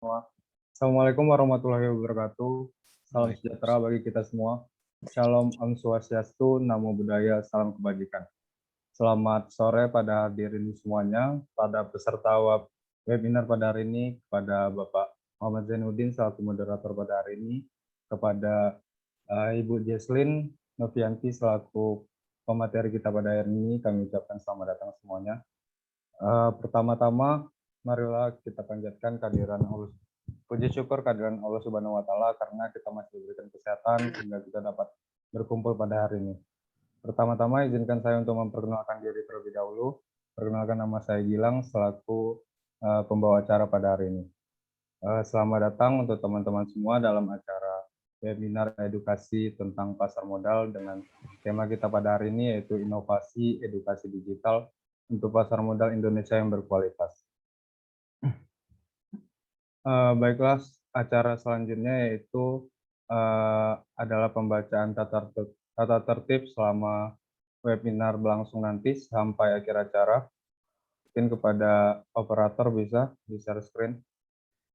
semua. Assalamualaikum warahmatullahi wabarakatuh. Salam sejahtera bagi kita semua. Shalom, Om Swastiastu, Namo Buddhaya, salam kebajikan. Selamat sore pada hadirin semuanya, pada peserta webinar pada hari ini, kepada Bapak Muhammad Zainuddin selaku moderator pada hari ini, kepada Ibu Jesslyn Novianti selaku pemateri kita pada hari ini, kami ucapkan selamat datang semuanya. Pertama-tama, marilah kita panjatkan kehadiran Allah. Puji syukur kehadiran Allah Subhanahu wa Ta'ala karena kita masih diberikan kesehatan sehingga kita dapat berkumpul pada hari ini. Pertama-tama izinkan saya untuk memperkenalkan diri terlebih dahulu. Perkenalkan, nama saya Gilang selaku pembawa acara pada hari ini. Selamat datang untuk teman-teman semua dalam acara webinar edukasi tentang pasar modal dengan tema kita pada hari ini yaitu inovasi edukasi digital untuk pasar modal Indonesia yang berkualitas. Baiklah, acara selanjutnya yaitu adalah pembacaan tata tertib selama webinar berlangsung nanti sampai akhir acara. Mungkin kepada operator bisa di-share screen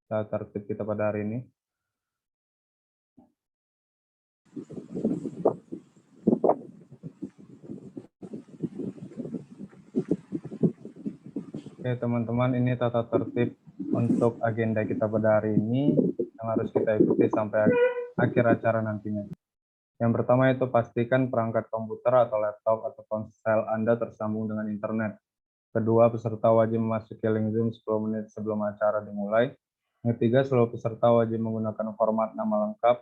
tata tertib kita pada hari ini. Oke teman-teman, ini tata tertib untuk agenda kita pada hari ini yang harus kita ikuti sampai akhir acara nantinya. Yang pertama itu pastikan perangkat komputer atau laptop atau ponsel Anda tersambung dengan internet. Kedua, peserta wajib memasuki link Zoom 10 menit sebelum acara dimulai. Yang ketiga, seluruh peserta wajib menggunakan format nama lengkap,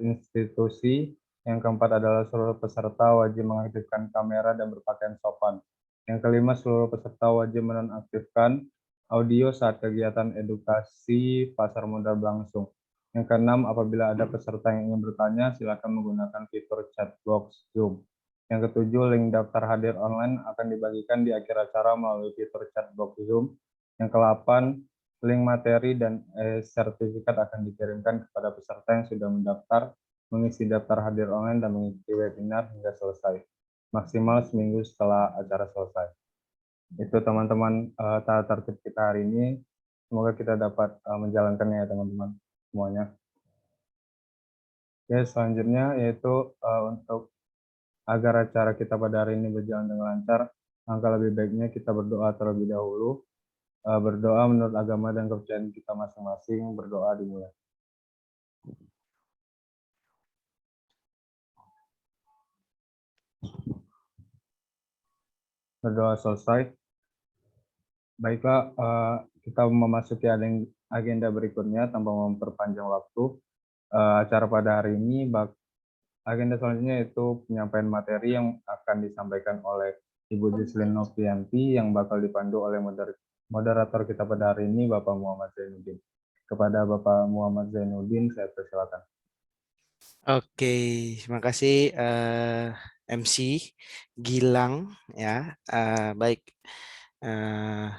_institusi. Yang keempat adalah seluruh peserta wajib mengaktifkan kamera dan berpakaian sopan. Yang kelima, seluruh peserta wajib menonaktifkan audio saat kegiatan edukasi pasar modal berlangsung. Yang keenam, apabila ada peserta yang ingin bertanya, silakan menggunakan fitur chat box Zoom. Yang ketujuh, link daftar hadir online akan dibagikan di akhir acara melalui fitur chat box Zoom. Yang ke-8, link materi dan sertifikat akan dikirimkan kepada peserta yang sudah mendaftar, mengisi daftar hadir online dan mengikuti webinar hingga selesai. Maksimal seminggu setelah acara selesai. Itu teman-teman tata tertib kita hari ini. Semoga kita dapat menjalankannya ya teman-teman semuanya. Oke, selanjutnya yaitu untuk agar acara kita pada hari ini berjalan dengan lancar, angka lebih baiknya kita berdoa terlebih dahulu. Berdoa menurut agama dan kepercayaan kita masing-masing, berdoa dimulai. Berdoa selesai. Baiklah, kita memasuki agenda berikutnya tanpa memperpanjang waktu. Acara pada hari ini, agenda selanjutnya yaitu penyampaian materi yang akan disampaikan oleh Ibu Jesslyn Novianti yang bakal dipandu oleh moderator kita pada hari ini, Bapak Muhammad Zainuddin. Kepada Bapak Muhammad Zainuddin, saya persilakan. Oke, terima kasih MC Gilang ya. Baik,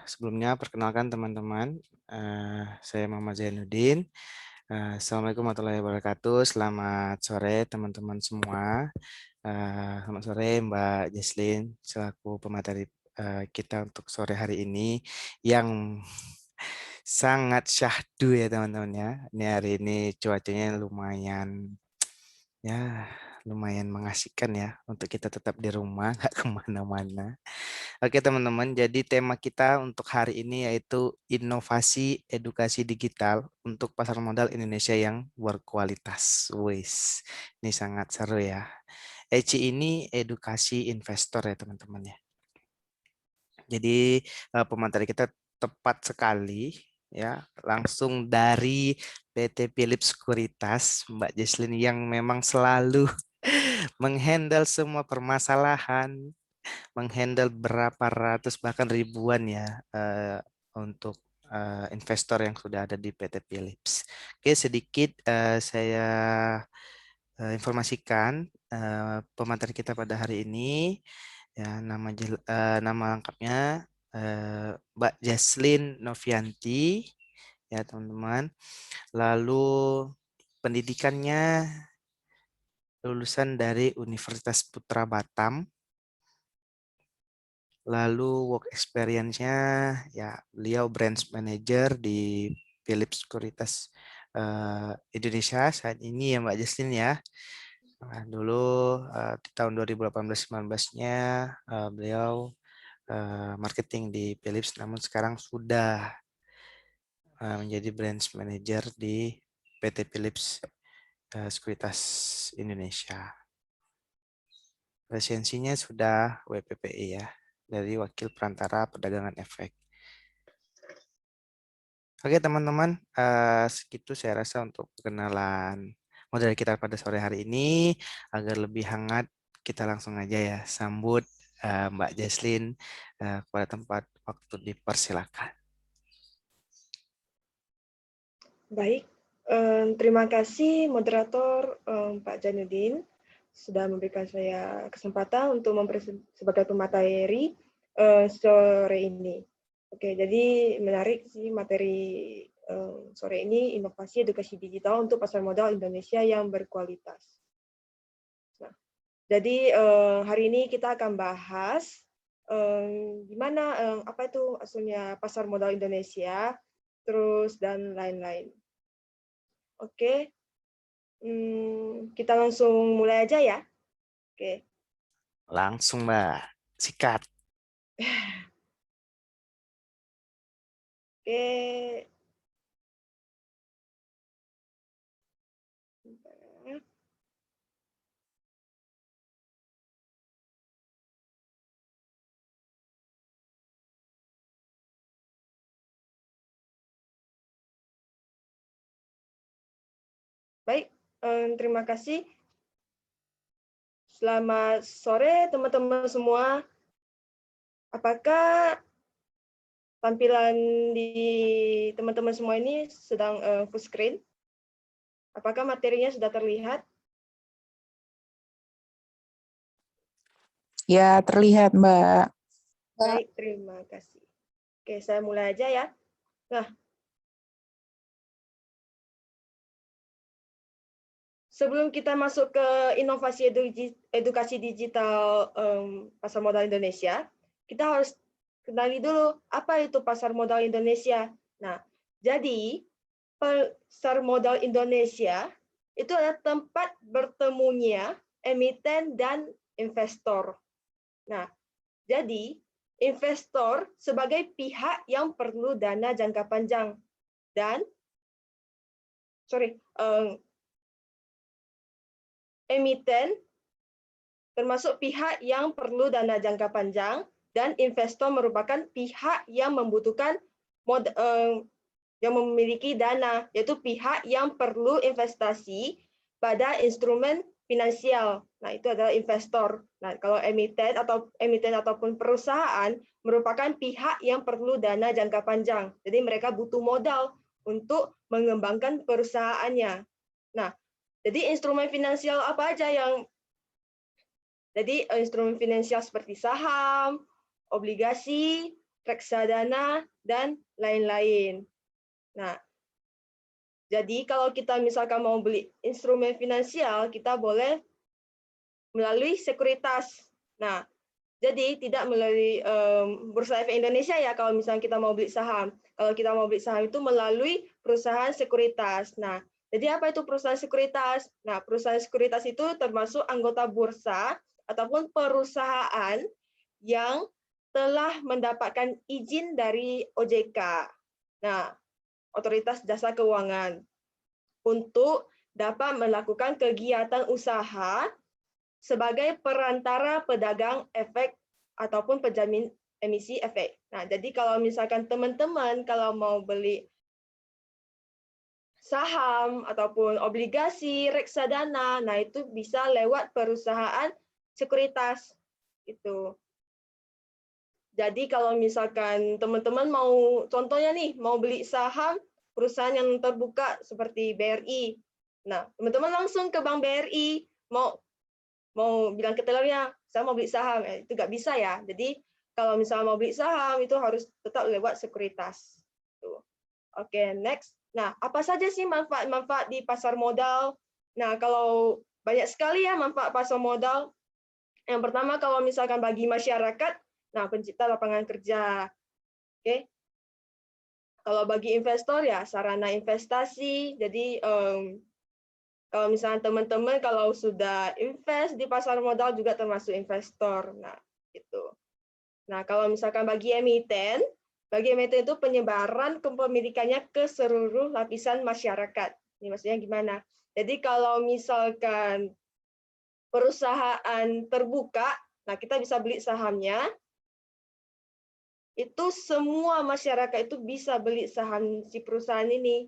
sebelumnya perkenalkan teman-teman, saya Muhammad Zainuddin. Assalamualaikum warahmatullahi wabarakatuh. Selamat sore teman-teman semua. Selamat sore Mbak Jesslyn selaku pemateri kita untuk sore hari ini yang sangat syahdu ya teman-teman ya. Ini hari ini cuacanya lumayan mengasihkan ya untuk kita tetap di rumah, nggak kemana-mana. Oke teman-teman, jadi tema kita untuk hari ini yaitu inovasi edukasi digital untuk pasar modal Indonesia yang berkualitas. Wis, ini sangat seru ya. ECI ini edukasi investor ya teman-teman ya. Jadi pemateri kita tepat sekali ya, langsung dari PT Philips Sekuritas, Mbak Jesslyn yang memang selalu menghandle semua permasalahan, menghandle berapa ratus bahkan ribuan ya untuk investor yang sudah ada di PT Philips. Oke, sedikit saya informasikan pemateri kita pada hari ini ya, nama lengkapnya Mbak Jesslyn Novianti ya teman-teman. Lalu pendidikannya lulusan dari Universitas Putra Batam. Lalu work experience-nya ya beliau branch manager di Philips Sekuritas Indonesia saat ini ya Mbak Jesslyn ya. Nah, dulu di tahun 2018-19-nya beliau marketing di Philips, namun sekarang sudah menjadi branch manager di PT Philips Sekuritas Indonesia. Lisensinya sudah WPPI ya, dari Wakil Perantara Perdagangan Efek. Oke teman-teman, segitu saya rasa untuk perkenalan model kita pada sore hari ini. Agar lebih hangat, kita langsung aja ya sambut Mbak Jesslyn pada tempat waktu, dipersilakan. Baik, terima kasih moderator Pak Janudin sudah memberikan saya kesempatan untuk sebagai pemateri sore ini. Oke, jadi menarik sih materi sore ini, inovasi edukasi digital untuk pasar modal Indonesia yang berkualitas. Nah, jadi hari ini kita akan bahas gimana apa itu asalnya pasar modal Indonesia, terus dan lain-lain. Oke, kita langsung mulai aja ya. Oke. Langsung Mbak, sikat. Oke. Baik, terima kasih. Selamat sore teman-teman semua. Apakah tampilan di teman-teman semua ini sedang full screen? Apakah materinya sudah terlihat? Ya, terlihat, Mbak. Baik, terima kasih. Oke, saya mulai aja ya. Nah, sebelum kita masuk ke inovasi edukasi digital pasar modal Indonesia, kita harus kenali dulu apa itu pasar modal Indonesia. Nah, jadi pasar modal Indonesia itu adalah tempat bertemunya emiten dan investor. Nah, jadi investor sebagai pihak yang perlu dana jangka panjang dan emiten termasuk pihak yang perlu dana jangka panjang, dan investor merupakan pihak yang membutuhkan yang memiliki dana, yaitu pihak yang perlu investasi pada instrumen finansial. Nah, itu adalah investor. Nah, kalau emiten ataupun perusahaan merupakan pihak yang perlu dana jangka panjang. Jadi mereka butuh modal untuk mengembangkan perusahaannya. Nah, jadi instrumen finansial apa aja yang instrumen finansial seperti saham, obligasi, reksadana, dan lain-lain. Nah, jadi kalau kita misalkan mau beli instrumen finansial, kita boleh melalui sekuritas. Nah, jadi tidak melalui Bursa Efek Indonesia ya kalau misalnya kita mau beli saham. Kalau kita mau beli saham itu melalui perusahaan sekuritas. Nah, jadi apa itu perusahaan sekuritas? Nah, perusahaan sekuritas itu termasuk anggota bursa ataupun perusahaan yang telah mendapatkan izin dari OJK. Nah, Otoritas Jasa Keuangan, untuk dapat melakukan kegiatan usaha sebagai perantara pedagang efek ataupun penjamin emisi efek. Nah, jadi kalau misalkan teman-teman kalau mau beli saham ataupun obligasi, reksadana, nah itu bisa lewat perusahaan sekuritas itu. Jadi kalau misalkan teman-teman mau, contohnya nih, mau beli saham perusahaan yang terbuka seperti BRI. Nah, teman-teman langsung ke Bank BRI, mau bilang ke tellernya, saya mau beli saham, itu nggak bisa ya. Jadi kalau misalnya mau beli saham, itu harus tetap lewat sekuritas. Tuh. Oke, next. Nah, apa saja sih manfaat-manfaat di pasar modal? Nah, kalau banyak sekali ya manfaat pasar modal. Yang pertama, kalau misalkan bagi masyarakat, nah, pencipta lapangan kerja. Oke. Kalau bagi investor ya sarana investasi. Jadi kalau misalnya teman-teman kalau sudah invest di pasar modal juga termasuk investor. Nah, gitu. Nah, kalau misalkan bagi emiten itu penyebaran kepemilikannya ke seluruh lapisan masyarakat. Ini maksudnya gimana? Jadi kalau misalkan perusahaan terbuka, nah kita bisa beli sahamnya, itu semua masyarakat itu bisa beli saham si perusahaan ini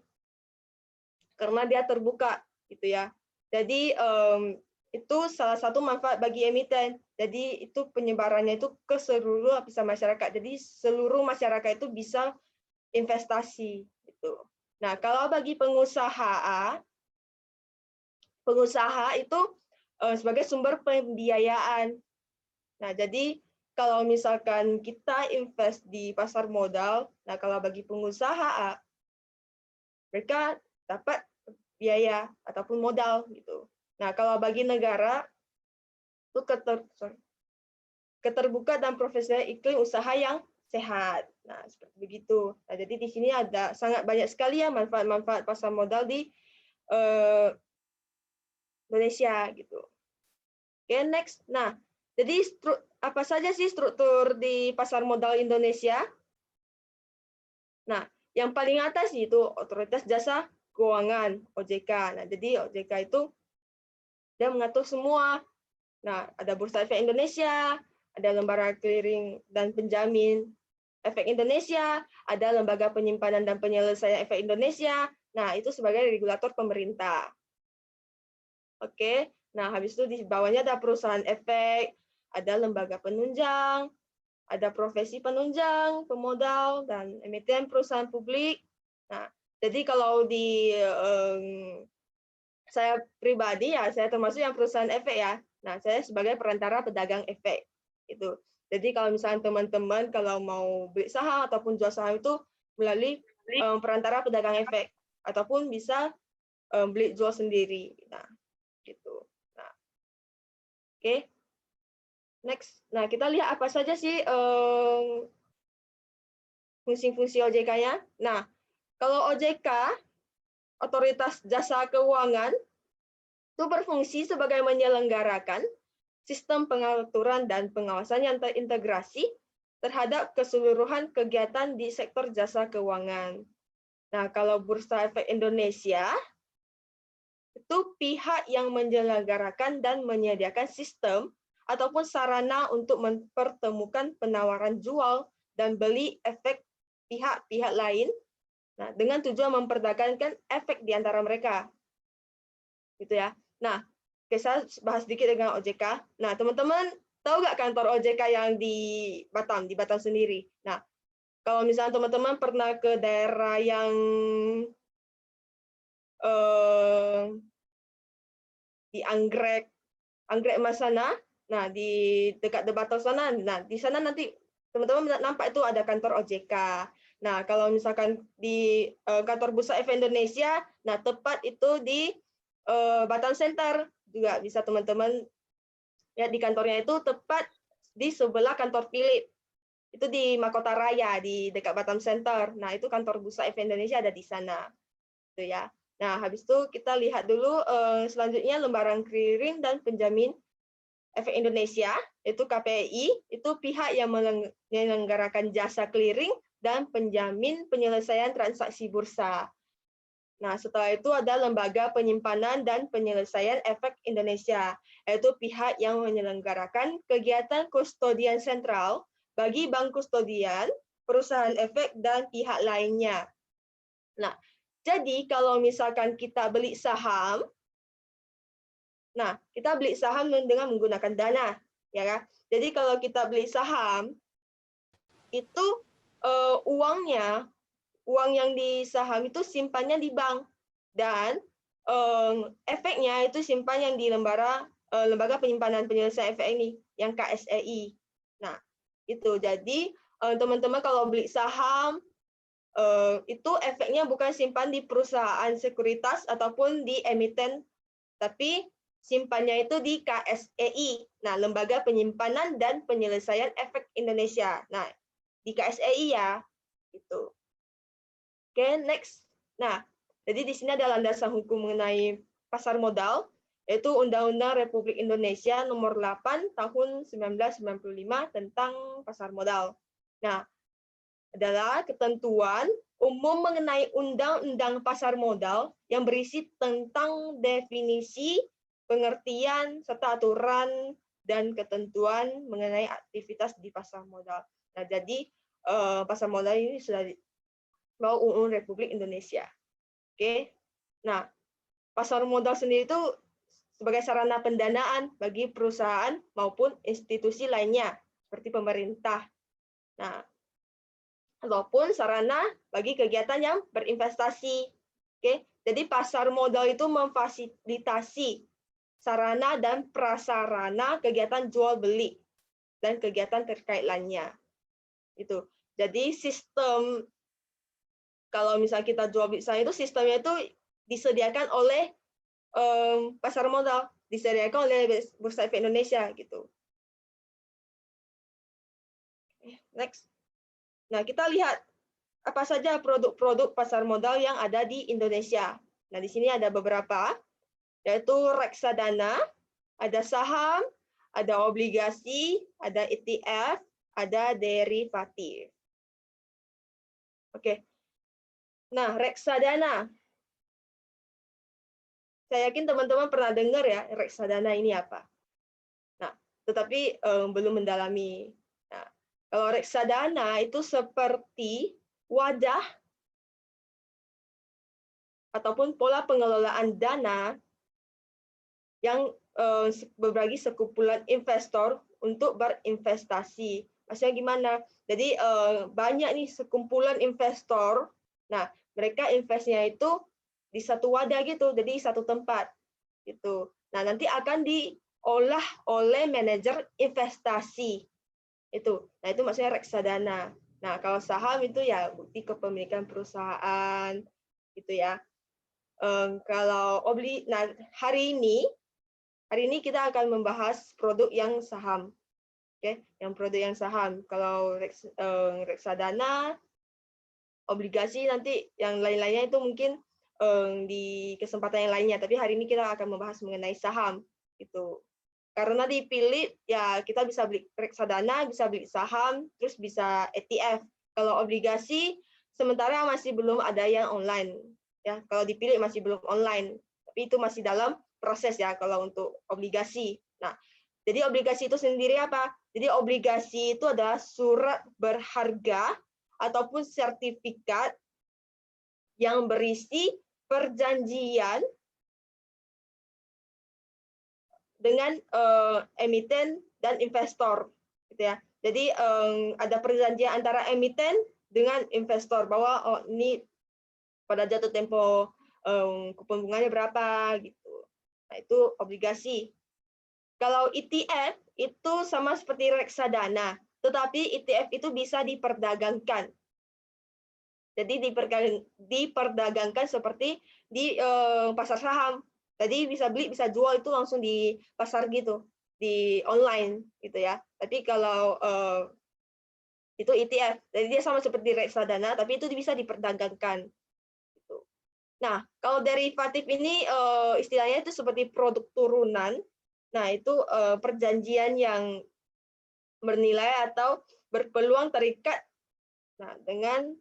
karena dia terbuka gitu ya. Jadi itu salah satu manfaat bagi emiten. Jadi itu penyebarannya itu ke seluruh lapisan masyarakat. Jadi seluruh masyarakat itu bisa investasi gitu. Nah, kalau bagi pengusaha itu sebagai sumber pembiayaan. Nah, jadi kalau misalkan kita invest di pasar modal, nah kalau bagi pengusaha mereka dapat biaya ataupun modal gitu. Nah, kalau bagi negara itu keterbuka dan profesional iklim usaha yang sehat. Nah, seperti begitu. Nah, jadi di sini ada sangat banyak sekali ya manfaat-manfaat pasar modal di Indonesia gitu. Oke, next. Nah, jadi apa saja sih struktur di pasar modal Indonesia? Nah, yang paling atas itu Otoritas Jasa Keuangan, OJK. Nah, jadi OJK itu dia mengatur semua. Nah, ada Bursa Efek Indonesia, ada Lembaga Clearing dan Penjamin Efek Indonesia, ada Lembaga Penyimpanan dan Penyelesaian Efek Indonesia. Nah, itu sebagai regulator pemerintah. Oke, nah habis itu di bawahnya ada perusahaan efek, ada lembaga penunjang, ada profesi penunjang, pemodal, dan emiten perusahaan publik. Nah, jadi kalau di saya pribadi ya, saya termasuk yang perusahaan efek ya. Nah, saya sebagai perantara pedagang efek. Itu. Jadi kalau misalnya teman-teman kalau mau beli saham ataupun jual saham itu melalui perantara pedagang efek ataupun bisa beli jual sendiri. Nah, gitu. Nah, oke. Next. Nah, kita lihat apa saja sih fungsi-fungsi OJK-nya. Nah, kalau OJK, Otoritas Jasa Keuangan, itu berfungsi sebagai menyelenggarakan sistem pengaturan dan pengawasan yang terintegrasi terhadap keseluruhan kegiatan di sektor jasa keuangan. Nah, kalau Bursa Efek Indonesia, itu pihak yang menyelenggarakan dan menyediakan sistem ataupun sarana untuk mempertemukan penawaran jual dan beli efek pihak-pihak lain, nah, dengan tujuan memperdagangkan efek di antara mereka. Gitu ya. Nah, saya bahas sedikit dengan OJK. Nah, teman-teman tahu nggak kantor OJK yang di Batam sendiri? Nah, kalau misalnya teman-teman pernah ke daerah yang di Anggrek Mas sana, nah di dekat Debatal sana, nah di sana nanti teman-teman nampak itu ada kantor OJK. Nah, kalau misalkan di kantor Bursa Efek Indonesia, nah tepat itu di Batam Center juga bisa teman-teman lihat di kantornya itu tepat di sebelah kantor Philip. Itu di Mahkota Raya di dekat Batam Center. Nah, itu kantor Bursa Efek Indonesia ada di sana. Itu ya. Nah, habis itu kita lihat dulu selanjutnya lembaran clearing dan penjamin efek Indonesia, itu KPI, itu pihak yang menyelenggarakan jasa clearing dan penjamin penyelesaian transaksi bursa. Nah, setelah itu ada Lembaga Penyimpanan dan Penyelesaian Efek Indonesia, yaitu pihak yang menyelenggarakan kegiatan kustodian sentral bagi bank kustodian, perusahaan efek, dan pihak lainnya. Nah, jadi kalau misalkan kita beli saham, nah kita beli saham dengan menggunakan dana, ya kan? Jadi kalau kita beli saham, itu uang yang di saham itu simpannya di bank dan efeknya itu simpan yang di Lembaga Penyimpanan Penyelesaian Efek ini, yang KSEI. Nah, itu jadi teman-teman kalau beli saham itu efeknya bukan simpan di perusahaan sekuritas ataupun di emiten, tapi simpannya itu di KSEI. Nah, Lembaga Penyimpanan dan Penyelesaian Efek Indonesia. Nah, di KSEI ya, gitu. Oke, next. Nah, jadi di sini ada landasan hukum mengenai pasar modal, yaitu Undang-Undang Republik Indonesia Nomor 8 Tahun 1995 tentang pasar modal. Nah, adalah ketentuan umum mengenai undang-undang pasar modal yang berisi tentang definisi, pengertian, serta aturan dan ketentuan mengenai aktivitas di pasar modal. Nah, jadi pasar modal ini sudah mau UU Republik Indonesia. Oke. Nah, pasar modal sendiri itu sebagai sarana pendanaan bagi perusahaan maupun institusi lainnya seperti pemerintah. Nah, ataupun sarana bagi kegiatan yang berinvestasi. Oke, jadi pasar modal itu memfasilitasi sarana dan prasarana kegiatan jual beli dan kegiatan terkait lainnya. Itu. Jadi sistem kalau misalnya kita jual beli saham itu sistemnya itu disediakan oleh pasar modal, disediakan oleh Bursa Efek Indonesia gitu. Next. Nah, kita lihat apa saja produk-produk pasar modal yang ada di Indonesia. Nah, di sini ada beberapa, yaitu reksadana, ada saham, ada obligasi, ada ETF, ada derivatif. Oke. Nah, reksadana. Saya yakin teman-teman pernah dengar ya, reksadana ini apa. Nah, tetapi belum mendalami. Nah, kalau reksadana itu seperti wadah ataupun pola pengelolaan dana yang berbagi sekumpulan investor untuk berinvestasi. Maksudnya gimana? Jadi banyak nih sekumpulan investor. Nah, mereka investnya itu di satu wadah gitu, jadi satu tempat gitu. Nah, nanti akan diolah oleh manajer investasi itu. Nah, itu maksudnya reksadana. Nah, kalau saham itu ya bukti kepemilikan perusahaan gitu ya. Kalau nah hari ini kita akan membahas produk yang saham. Oke, yang produk yang saham. Kalau reksadana, obligasi nanti yang lain-lainnya itu mungkin di kesempatan yang lainnya. Tapi hari ini kita akan membahas mengenai saham gitu. Karena dipilih ya kita bisa beli reksadana, bisa beli saham, terus bisa ETF. Kalau obligasi sementara masih belum ada yang online. Ya, kalau dipilih masih belum online. Tapi itu masih dalam proses ya kalau untuk obligasi. Nah, jadi obligasi itu sendiri apa? Jadi obligasi itu adalah surat berharga ataupun sertifikat yang berisi perjanjian dengan emiten dan investor, gitu ya. Jadi ada perjanjian antara emiten dengan investor bahwa oh ini pada jatuh tempo kupon bunganya berapa gitu. Nah, itu obligasi. Kalau ETF itu sama seperti reksadana, tetapi ETF itu bisa diperdagangkan. Jadi diperdagangkan seperti di pasar saham. Jadi bisa beli, bisa jual itu langsung di pasar gitu, di online gitu ya. Tapi kalau itu ETF, jadi dia sama seperti reksadana, tapi itu bisa diperdagangkan. Gitu. Nah, kalau derivatif ini istilahnya itu seperti produk turunan. Nah, itu perjanjian yang bernilai atau berpeluang terikat dengan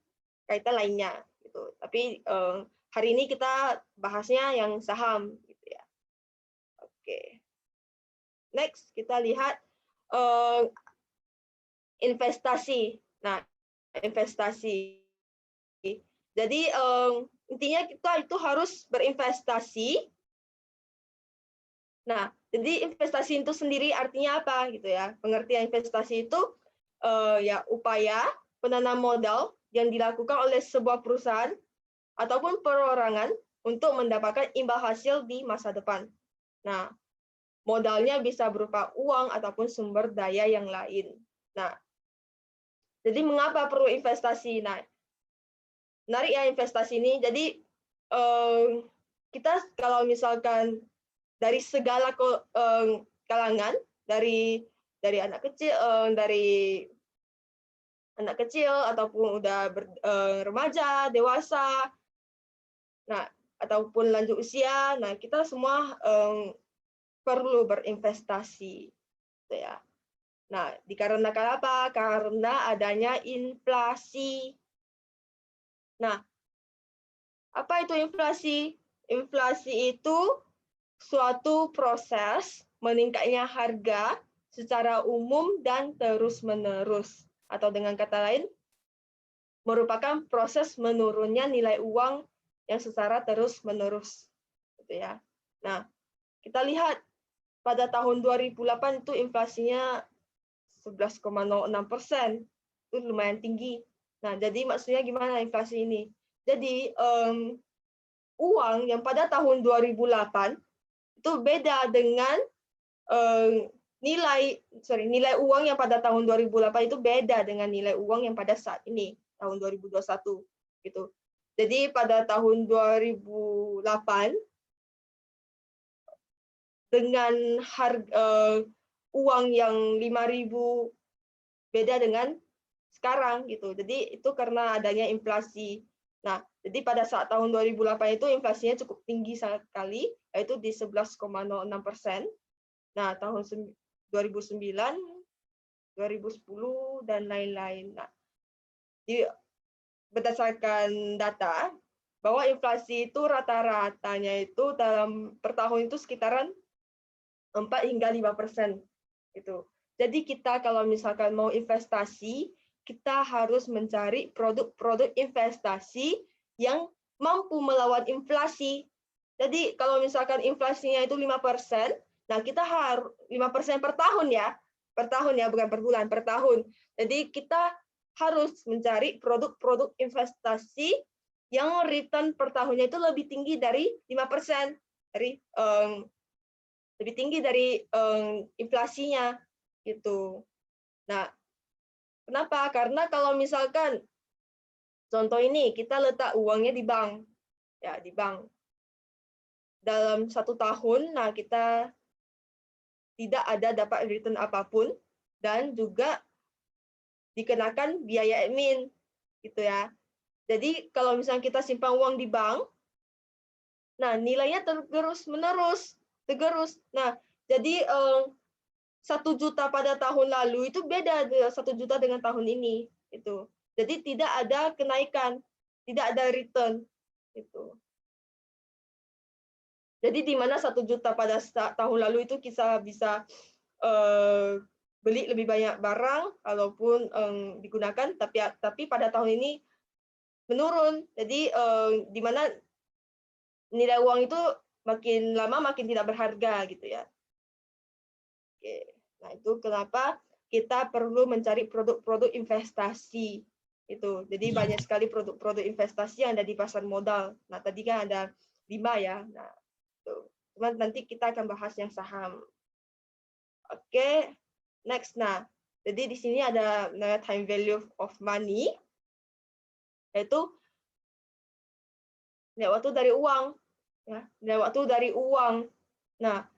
kaitan lainnya gitu. Tapi hari ini kita bahasnya yang saham gitu ya. Oke. Next kita lihat investasi. Nah, investasi. Jadi intinya kita itu harus berinvestasi. Nah, jadi investasi itu sendiri artinya apa gitu ya? Pengertian investasi itu ya upaya penanam modal yang dilakukan oleh sebuah perusahaan ataupun perorangan untuk mendapatkan imbal hasil di masa depan. Nah, modalnya bisa berupa uang ataupun sumber daya yang lain. Nah, jadi mengapa perlu investasi? Nah, menarik ya investasi ini. Jadi kita kalau misalkan dari segala kalangan, dari anak kecil, dari anak kecil ataupun udah remaja, dewasa, nah ataupun lanjut usia, nah kita semua perlu berinvestasi, gitu ya. Nah, dikarenakan apa? Karena adanya inflasi. Nah, apa itu inflasi? Inflasi itu suatu proses meningkatnya harga secara umum dan terus-menerus. Atau dengan kata lain, merupakan proses menurunnya nilai uang yang secara terus-menerus. Gitu ya. Nah, kita lihat pada tahun 2008 itu inflasinya 11,06%. Itu lumayan tinggi. Nah, jadi maksudnya gimana inflasi ini? Jadi, uang yang pada tahun 2008 itu beda dengan nilai uang yang pada tahun 2008 itu beda dengan nilai uang yang pada saat ini, tahun 2021 gitu. Jadi pada tahun 2008 dengan harga uang yang 5.000 beda dengan sekarang gitu. Jadi itu karena adanya inflasi. Nah, jadi pada saat tahun 2008 itu inflasinya cukup tinggi sekali, yaitu di 11,06%. Nah, tahun 2009, 2010, dan lain-lain. Nah, berdasarkan data, bahwa inflasi itu rata-ratanya itu per tahun itu sekitaran 4 hingga 5%. Gitu. Jadi kita kalau misalkan mau investasi, kita harus mencari produk-produk investasi yang mampu melawan inflasi. Jadi kalau misalkan inflasinya itu 5%, nah kita harus 5% per tahun ya, bukan per bulan, per tahun. Jadi kita harus mencari produk-produk investasi yang return per tahunnya itu lebih tinggi dari 5%, lebih tinggi dari inflasinya gitu. Nah, kenapa? Karena kalau misalkan contoh ini kita letak uangnya di bank, ya di bank dalam 1 tahun, nah kita tidak ada dapat return apapun dan juga dikenakan biaya admin, gitu ya. Jadi kalau misalnya kita simpan uang di bank, nah nilainya tergerus. Nah, jadi 1 juta pada tahun lalu itu beda 1 juta dengan tahun ini itu. Jadi tidak ada kenaikan, tidak ada return itu. Jadi di mana 1 juta pada tahun lalu itu kita bisa beli lebih banyak barang walaupun digunakan, tapi pada tahun ini menurun. Jadi di mana nilai uang itu makin lama makin tidak berharga gitu ya. Oke. Nah, itu kenapa kita perlu mencari produk-produk investasi itu. Jadi banyak sekali produk-produk investasi yang ada di pasar modal. Nah, tadi kan ada 5 ya. Nah, itu. Cuman nanti kita akan bahas yang saham. Oke. Next. Nah, jadi di sini ada time value of money, yaitu nilai waktu dari uang. Ya, nilai waktu dari uang. Nah,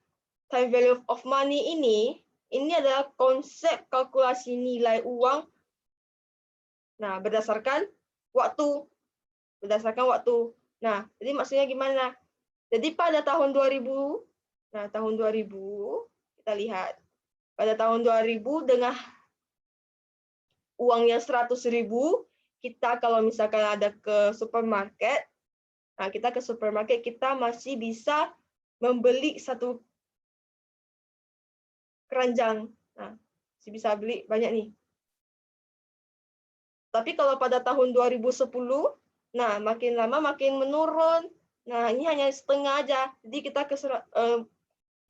time value of money ini adalah konsep kalkulasi nilai uang. Nah, berdasarkan waktu. Nah, jadi maksudnya gimana? Jadi pada tahun 2000, nah tahun 2000 kita lihat. Pada tahun 2000 dengan uang yang 100.000, kita kalau misalkan ada ke supermarket, nah kita ke supermarket kita masih bisa membeli 1 keranjang. Nah, masih bisa beli banyak nih. Tapi kalau pada tahun 2010, nah makin lama makin menurun. Nah, ini hanya setengah aja. Jadi kita ke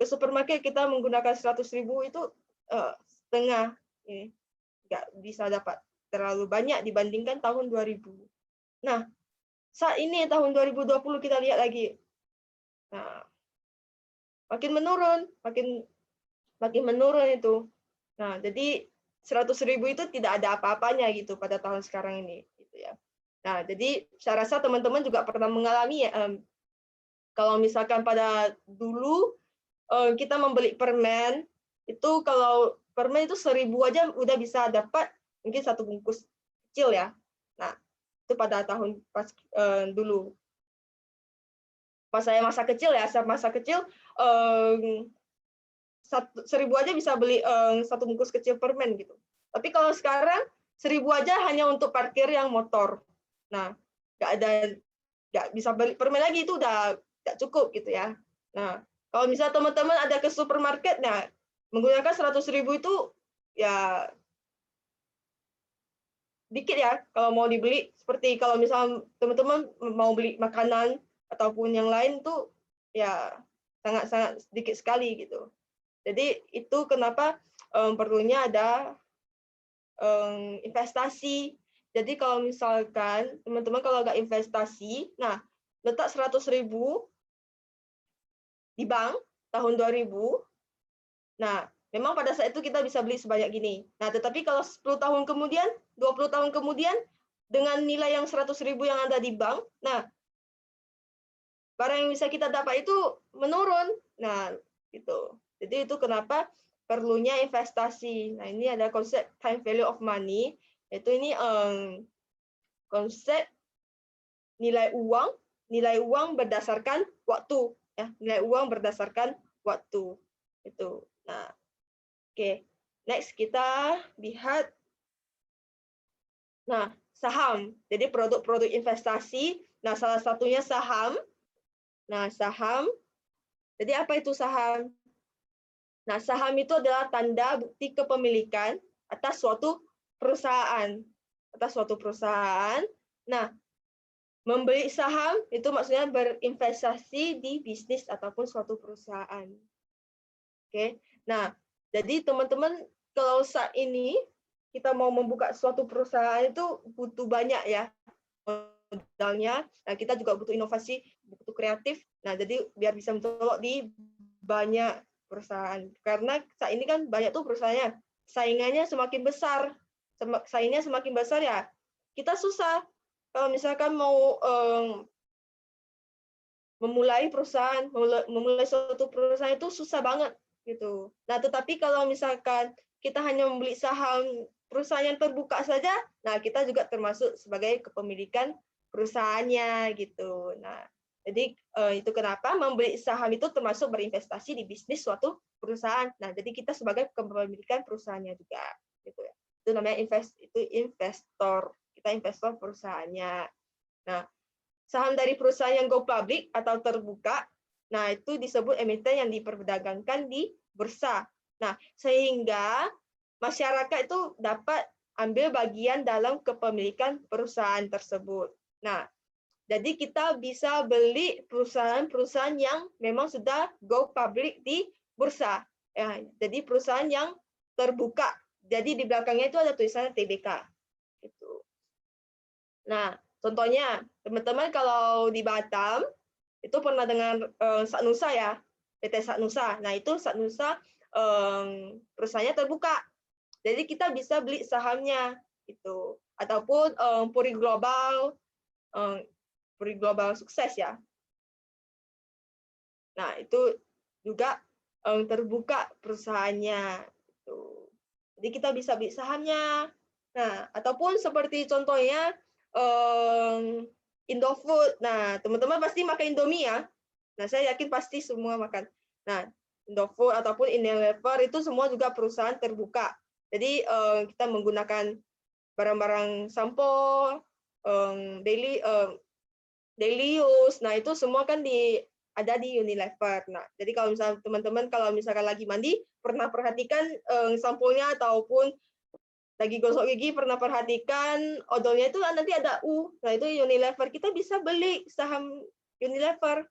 supermarket kita menggunakan 100.000 itu setengah. Nggak bisa dapat terlalu banyak dibandingkan tahun 2000. Nah, saat ini tahun 2020 kita lihat lagi. Nah, makin menurun itu. Nah, jadi 100.000 itu tidak ada apa-apanya gitu pada tahun sekarang ini gitu ya. Nah, jadi saya rasa teman-teman juga pernah mengalami ya, kalau misalkan pada dulu kita membeli permen itu, kalau permen itu 1.000 aja udah bisa dapat mungkin 1 bungkus. kecil ya. Nah, itu pada tahun pas dulu. Pas saya masa kecil ya, masa kecil 1.000 aja bisa beli 1 bungkus kecil permen gitu. Tapi kalau sekarang 1.000 aja hanya untuk parkir yang motor. Nah, nggak bisa beli permen lagi, itu udah nggak cukup gitu ya. Nah, kalau misalnya teman-teman ada ke supermarket, nah menggunakan 100.000 itu ya dikit ya kalau mau dibeli. Seperti kalau misalnya teman-teman mau beli makanan ataupun yang lain tuh ya sangat-sangat sedikit sekali gitu. Jadi itu kenapa perlunya ada investasi. Jadi kalau misalkan teman-teman kalau nggak investasi, nah letak 100.000 di bank tahun 2000, nah memang pada saat itu kita bisa beli sebanyak gini. Nah tetapi kalau 10 tahun kemudian, 20 tahun kemudian, dengan nilai yang 100.000 yang ada di bank, nah barang yang bisa kita dapat itu menurun. Nah gitu. Jadi itu kenapa perlunya investasi. Nah ini ada konsep time value of money, yaitu ini konsep nilai uang berdasarkan waktu ya, nilai uang berdasarkan waktu itu. Nah, oke. Next kita lihat saham. Jadi produk-produk investasi. Nah, salah satunya saham. Nah, saham. Jadi apa itu saham? Nah, saham itu adalah tanda bukti kepemilikan atas suatu perusahaan. Nah, membeli saham itu maksudnya berinvestasi di bisnis ataupun suatu perusahaan. Oke. Nah, jadi teman-teman kalau saat ini kita mau membuka suatu perusahaan itu butuh banyak ya modalnya. Nah, kita juga butuh inovasi, butuh kreatif. Nah, jadi biar bisa mencolok di banyak perusahaan. Karena saat ini kan banyak tuh perusahaannya. Saingannya semakin besar. Saingnya semakin besar ya. Kita susah kalau misalkan mau memulai suatu perusahaan itu susah banget gitu. Nah, tetapi kalau misalkan kita hanya membeli saham perusahaan yang terbuka saja, nah kita juga termasuk sebagai kepemilikan perusahaannya gitu. Nah, jadi itu kenapa membeli saham itu termasuk berinvestasi di bisnis suatu perusahaan. Nah, jadi kita sebagai kepemilikan perusahaannya juga gitu ya. Itu namanya investor. Kita investor perusahaannya. Nah, saham dari perusahaan yang go public atau terbuka, nah itu disebut emiten yang diperdagangkan di bursa. Nah, sehingga masyarakat itu dapat ambil bagian dalam kepemilikan perusahaan tersebut. Nah, jadi kita bisa beli perusahaan-perusahaan yang memang sudah go public di bursa. Ya, jadi perusahaan yang terbuka. Jadi di belakangnya itu ada tulisannya TBK. Gitu. Nah, contohnya, teman-teman kalau di Batam, itu pernah dengar Satnusa ya, PT Satnusa. Nah, itu Satnusa perusahaannya terbuka. Jadi kita bisa beli sahamnya gitu. Ataupun Puri Global sukses ya. Nah, itu juga terbuka perusahaannya. Gitu. Jadi kita bisa beli sahamnya. Nah, ataupun seperti contohnya Indofood. Nah, teman-teman pasti makan Indomie ya. Nah, saya yakin pasti semua makan. Nah, Indofood ataupun Unilever itu semua juga perusahaan terbuka. Jadi kita menggunakan barang-barang sampo, daily use. Nah, itu semua kan ada di Unilever. Nah, jadi kalau misalnya teman-teman kalau misalkan lagi mandi pernah perhatikan samponya ataupun lagi gosok gigi pernah perhatikan odolnya itu nanti ada U. Nah, itu Unilever. Kita bisa beli saham Unilever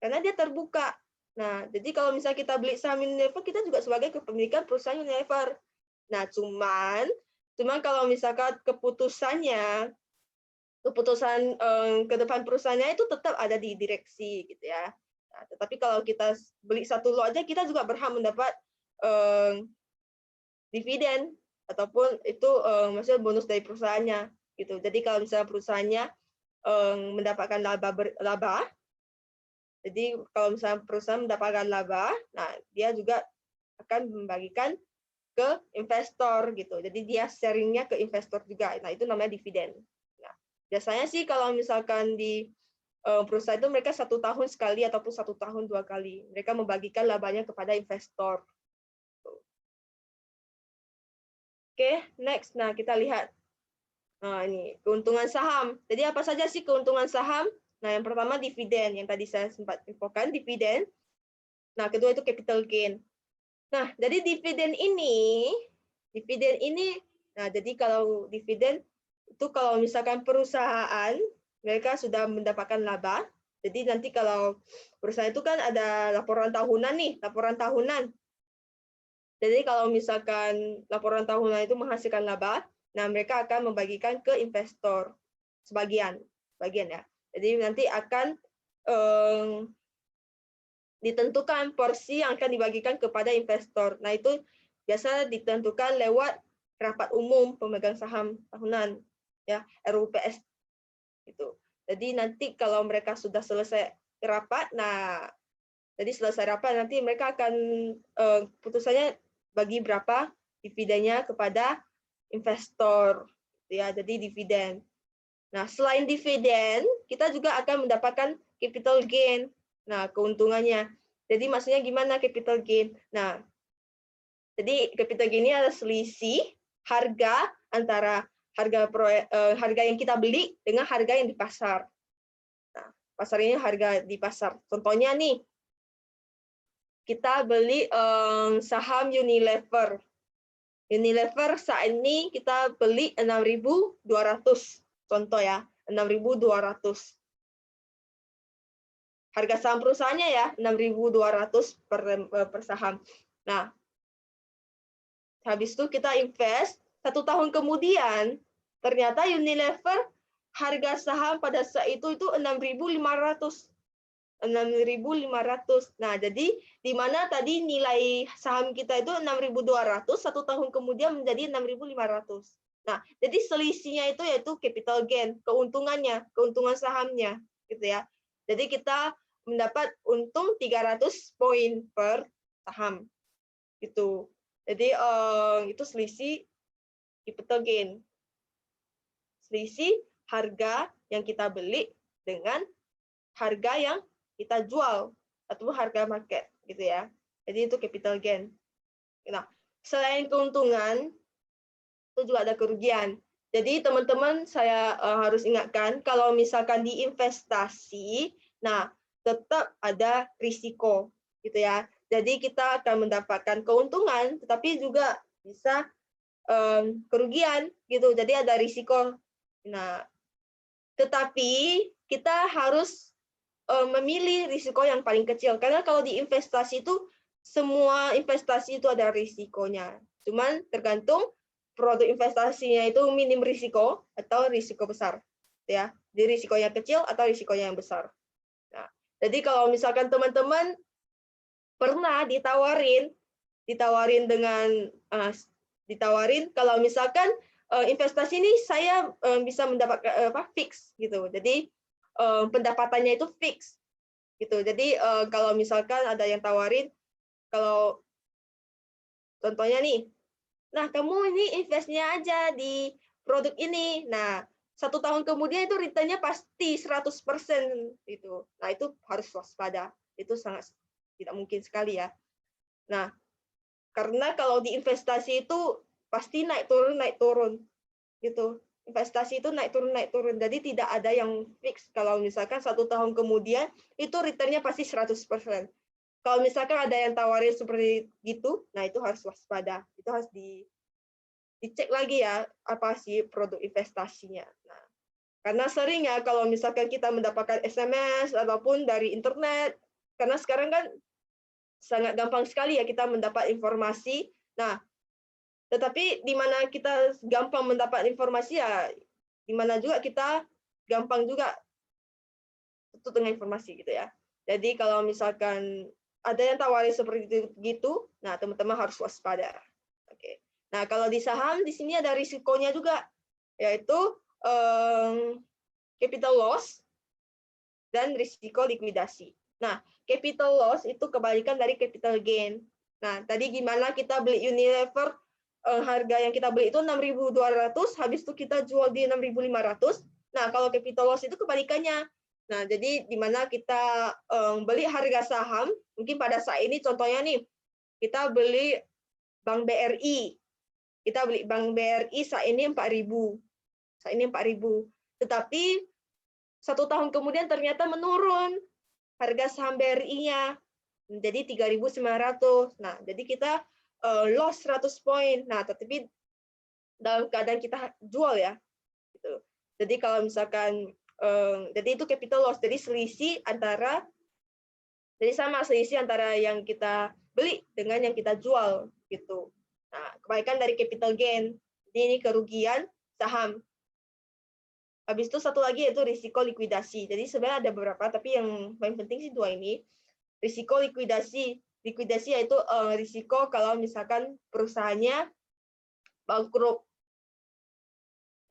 karena dia terbuka. Nah, jadi kalau misalnya kita beli saham Unilever, kita juga sebagai kepemilikan perusahaan Unilever. Nah, cuman kalau misalkan keputusan ke depan perusahaannya itu tetap ada di direksi gitu ya. Nah, tetapi kalau kita beli satu lot aja, kita juga berhak mendapat dividen ataupun itu maksudnya bonus dari perusahaannya gitu. Jadi kalau misalnya perusahaannya mendapatkan laba, jadi kalau misalnya perusahaan mendapatkan laba, nah dia juga akan membagikan ke investor gitu. Jadi dia sharingnya ke investor juga. Nah, itu namanya dividen. Nah, biasanya sih kalau misalkan di perusahaan itu mereka 1 tahun sekali ataupun 1 tahun 2 kali. Mereka membagikan labanya kepada investor. Oke, next. Nah, kita lihat. Nah, ini keuntungan saham. Jadi apa saja sih keuntungan saham? Nah, yang pertama dividen, yang tadi saya sempat infokan, dividen. Nah, kedua itu capital gain. Nah, jadi dividen ini, nah jadi kalau dividen itu kalau misalkan perusahaan mereka sudah mendapatkan laba, jadi nanti kalau perusahaan itu kan ada laporan tahunan nih, laporan tahunan. Jadi kalau misalkan laporan tahunan itu menghasilkan laba, nah mereka akan membagikan ke investor sebagian ya. Jadi nanti akan ditentukan porsi yang akan dibagikan kepada investor. Nah, itu biasa ditentukan lewat rapat umum pemegang saham tahunan, ya, RUPS gitu. Jadi nanti kalau mereka sudah selesai rapat, nah, jadi selesai rapat nanti mereka akan putusannya bagi berapa dividennya kepada investor, ya. Jadi dividen. Nah, selain dividen, kita juga akan mendapatkan capital gain. Nah, keuntungannya. Jadi maksudnya gimana capital gain? Nah, jadi capital gain ini adalah selisih harga antara harga yang kita beli dengan harga yang di pasar. Nah, pasar ini harga di pasar. Contohnya nih, kita beli saham Unilever. Unilever saat ini kita beli 6.200. Contoh ya, 6.200. Harga saham perusahaannya ya 6.200 per saham. Nah, habis itu kita invest 1 tahun kemudian ternyata Unilever harga saham pada saat itu 6.500. 6.500. Nah, jadi di mana tadi nilai saham kita itu 6.200, 1 tahun kemudian menjadi 6.500. Nah, jadi selisihnya itu yaitu capital gain, keuntungannya, keuntungan sahamnya gitu ya. Jadi kita mendapat untung 300 poin per saham. Gitu. Jadi itu selisih capital gain. Selisih harga yang kita beli dengan harga yang kita jual atau harga market gitu ya. Jadi itu capital gain. Nah, selain keuntungan itu juga ada kerugian. Jadi teman-teman saya harus ingatkan kalau misalkan di investasi, nah tetap ada risiko gitu ya. Jadi kita akan mendapatkan keuntungan tetapi juga bisa kerugian gitu. Jadi ada risiko. Nah, tetapi kita harus memilih risiko yang paling kecil karena kalau di investasi itu semua investasi itu ada risikonya. Cuman tergantung produk investasinya itu minim risiko atau risiko besar, ya. Jadi risikonya kecil atau risikonya yang besar. Nah, jadi kalau misalkan teman-teman pernah ditawarin kalau misalkan investasi ini saya bisa mendapatkan fix gitu. Jadi pendapatannya itu fix gitu. Jadi kalau misalkan ada yang tawarin kalau contohnya nih, nah kamu ini investnya aja di produk ini. Nah, 1 tahun kemudian itu return-nya pasti 100% gitu. Nah, itu harus waspada. Itu sangat tidak mungkin sekali ya. Nah, karena kalau di investasi itu pasti naik turun gitu. Investasi itu naik turun. Jadi tidak ada yang fix. Kalau misalkan 1 tahun kemudian itu return-nya pasti 100%. Kalau misalkan ada yang tawarin seperti gitu, nah itu harus waspada. Itu harus dicek lagi ya apa sih produk investasinya. Nah, karena sering ya kalau misalkan kita mendapatkan SMS ataupun dari internet, karena sekarang kan sangat gampang sekali ya kita mendapat informasi. Nah, tetapi di mana kita gampang mendapat informasi ya, di mana juga kita gampang juga tutup dengan informasi gitu ya. Jadi kalau misalkan ada yang tawarin seperti itu, nah teman-teman harus waspada. Oke. Nah kalau di saham di sini ada risikonya juga, yaitu capital loss dan risiko likuidasi. Nah capital loss itu kebalikan dari capital gain. Nah tadi gimana kita beli Unilever harga yang kita beli itu 6.200, habis itu kita jual di 6.500. Nah, kalau capital loss itu kebalikannya. Nah, jadi di mana kita beli harga saham, mungkin pada saat ini contohnya nih, kita beli Bank BRI. Kita beli Bank BRI saat ini 4.000. Saat ini 4.000. Tetapi 1 tahun kemudian ternyata menurun harga saham BRI-nya menjadi 3.900. Nah, jadi kita loss 100 poin. Nah, tetapi dalam keadaan kita jual ya. Gitu. Jadi kalau misalkan jadi itu capital loss. Jadi selisih antara yang kita beli dengan yang kita jual gitu. Nah, kebalikan dari capital gain. Jadi ini kerugian saham. Habis itu satu lagi yaitu risiko likuidasi. Jadi sebenarnya ada beberapa, tapi yang paling penting sih 2 ini. Risiko likuidasi. Likuidasi yaitu risiko kalau misalkan perusahaannya bangkrut.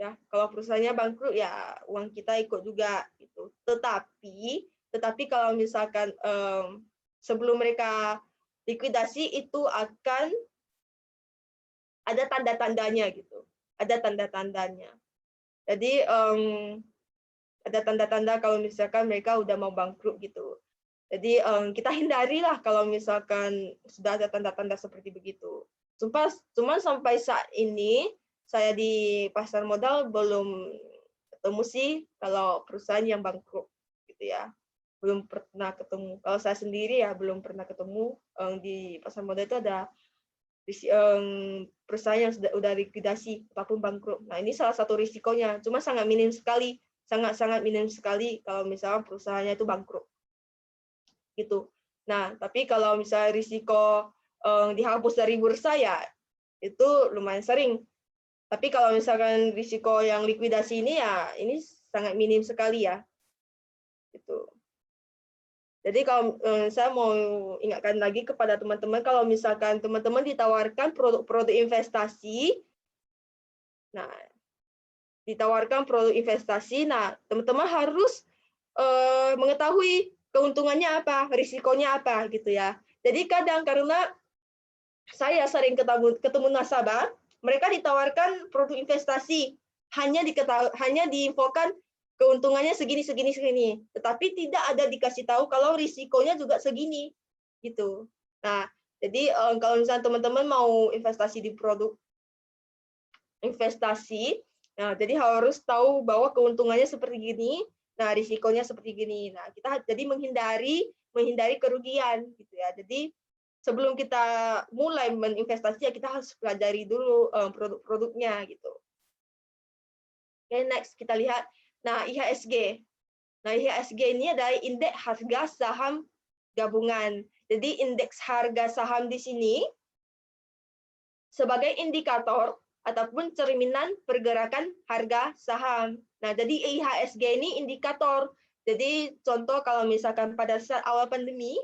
Ya, kalau perusahaannya bangkrut ya uang kita ikut juga gitu. Tetapi kalau misalkan sebelum mereka likuidasi itu akan ada tanda-tandanya gitu. Ada tanda-tandanya. Jadi ada tanda-tanda kalau misalkan mereka udah mau bangkrut gitu. Jadi kita hindarilah kalau misalkan sudah ada tanda-tanda seperti begitu. Cuma sampai saat ini saya di pasar modal belum ketemu sih kalau perusahaan yang bangkrut gitu ya. Belum pernah ketemu. Kalau saya sendiri ya belum pernah ketemu di pasar modal itu ada perusahaan yang sudah likuidasi ataupun bangkrut. Nah, ini salah satu risikonya. Cuma sangat minim sekali, sangat minim sekali kalau misalnya perusahaannya itu bangkrut. Gitu. Nah, tapi kalau misalnya risiko dihapus dari bursa ya itu lumayan sering. Tapi kalau misalkan risiko yang likuidasi ini ya ini sangat minim sekali ya. Gitu. Jadi kalau saya mau ingatkan lagi kepada teman-teman, kalau misalkan teman-teman ditawarkan produk-produk investasi, nah teman-teman harus mengetahui keuntungannya apa, risikonya apa gitu ya. Jadi kadang karena saya sering ketemu nasabah, mereka ditawarkan produk investasi hanya diinfokan keuntungannya segini, tetapi tidak ada dikasih tahu kalau risikonya juga segini, gitu. Nah, jadi kalau misalnya teman-teman mau investasi di produk investasi, nah jadi harus tahu bahwa keuntungannya seperti gini, nah risikonya seperti gini. Nah, kita jadi menghindari kerugian, gitu ya. Jadi sebelum kita mulai berinvestasi ya kita harus pelajari dulu produk-produknya, gitu. Oke, next kita lihat. Nah, IHSG. Nah, IHSG ini adalah indeks harga saham gabungan. Jadi, indeks harga saham di sini sebagai indikator ataupun cerminan pergerakan harga saham. Nah, jadi IHSG ini indikator. Jadi, contoh kalau misalkan pada saat awal pandemi,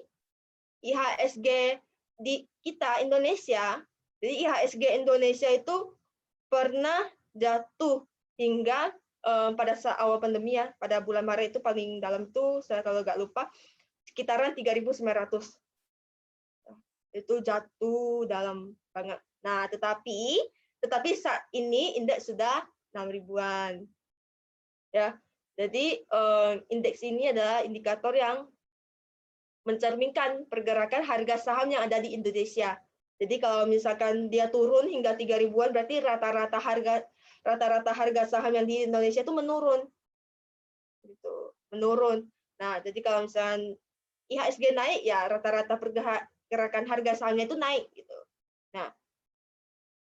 IHSG di kita Indonesia, jadi IHSG Indonesia itu pernah jatuh hingga pada saat awal pandemi ya, pada bulan Maret itu paling dalam tuh saya kalau nggak lupa sekitaran 3.900. Itu jatuh dalam banget. Nah, tetapi saat ini indeks sudah 6.000-an. Ya. Jadi indeks ini adalah indikator yang mencerminkan pergerakan harga saham yang ada di Indonesia. Jadi kalau misalkan dia turun hingga 3.000-an berarti rata-rata harga saham yang di Indonesia itu menurun. Gitu, menurun. Nah, jadi kalau misalkan IHSG naik ya rata-rata pergerakan harga sahamnya itu naik gitu. Nah,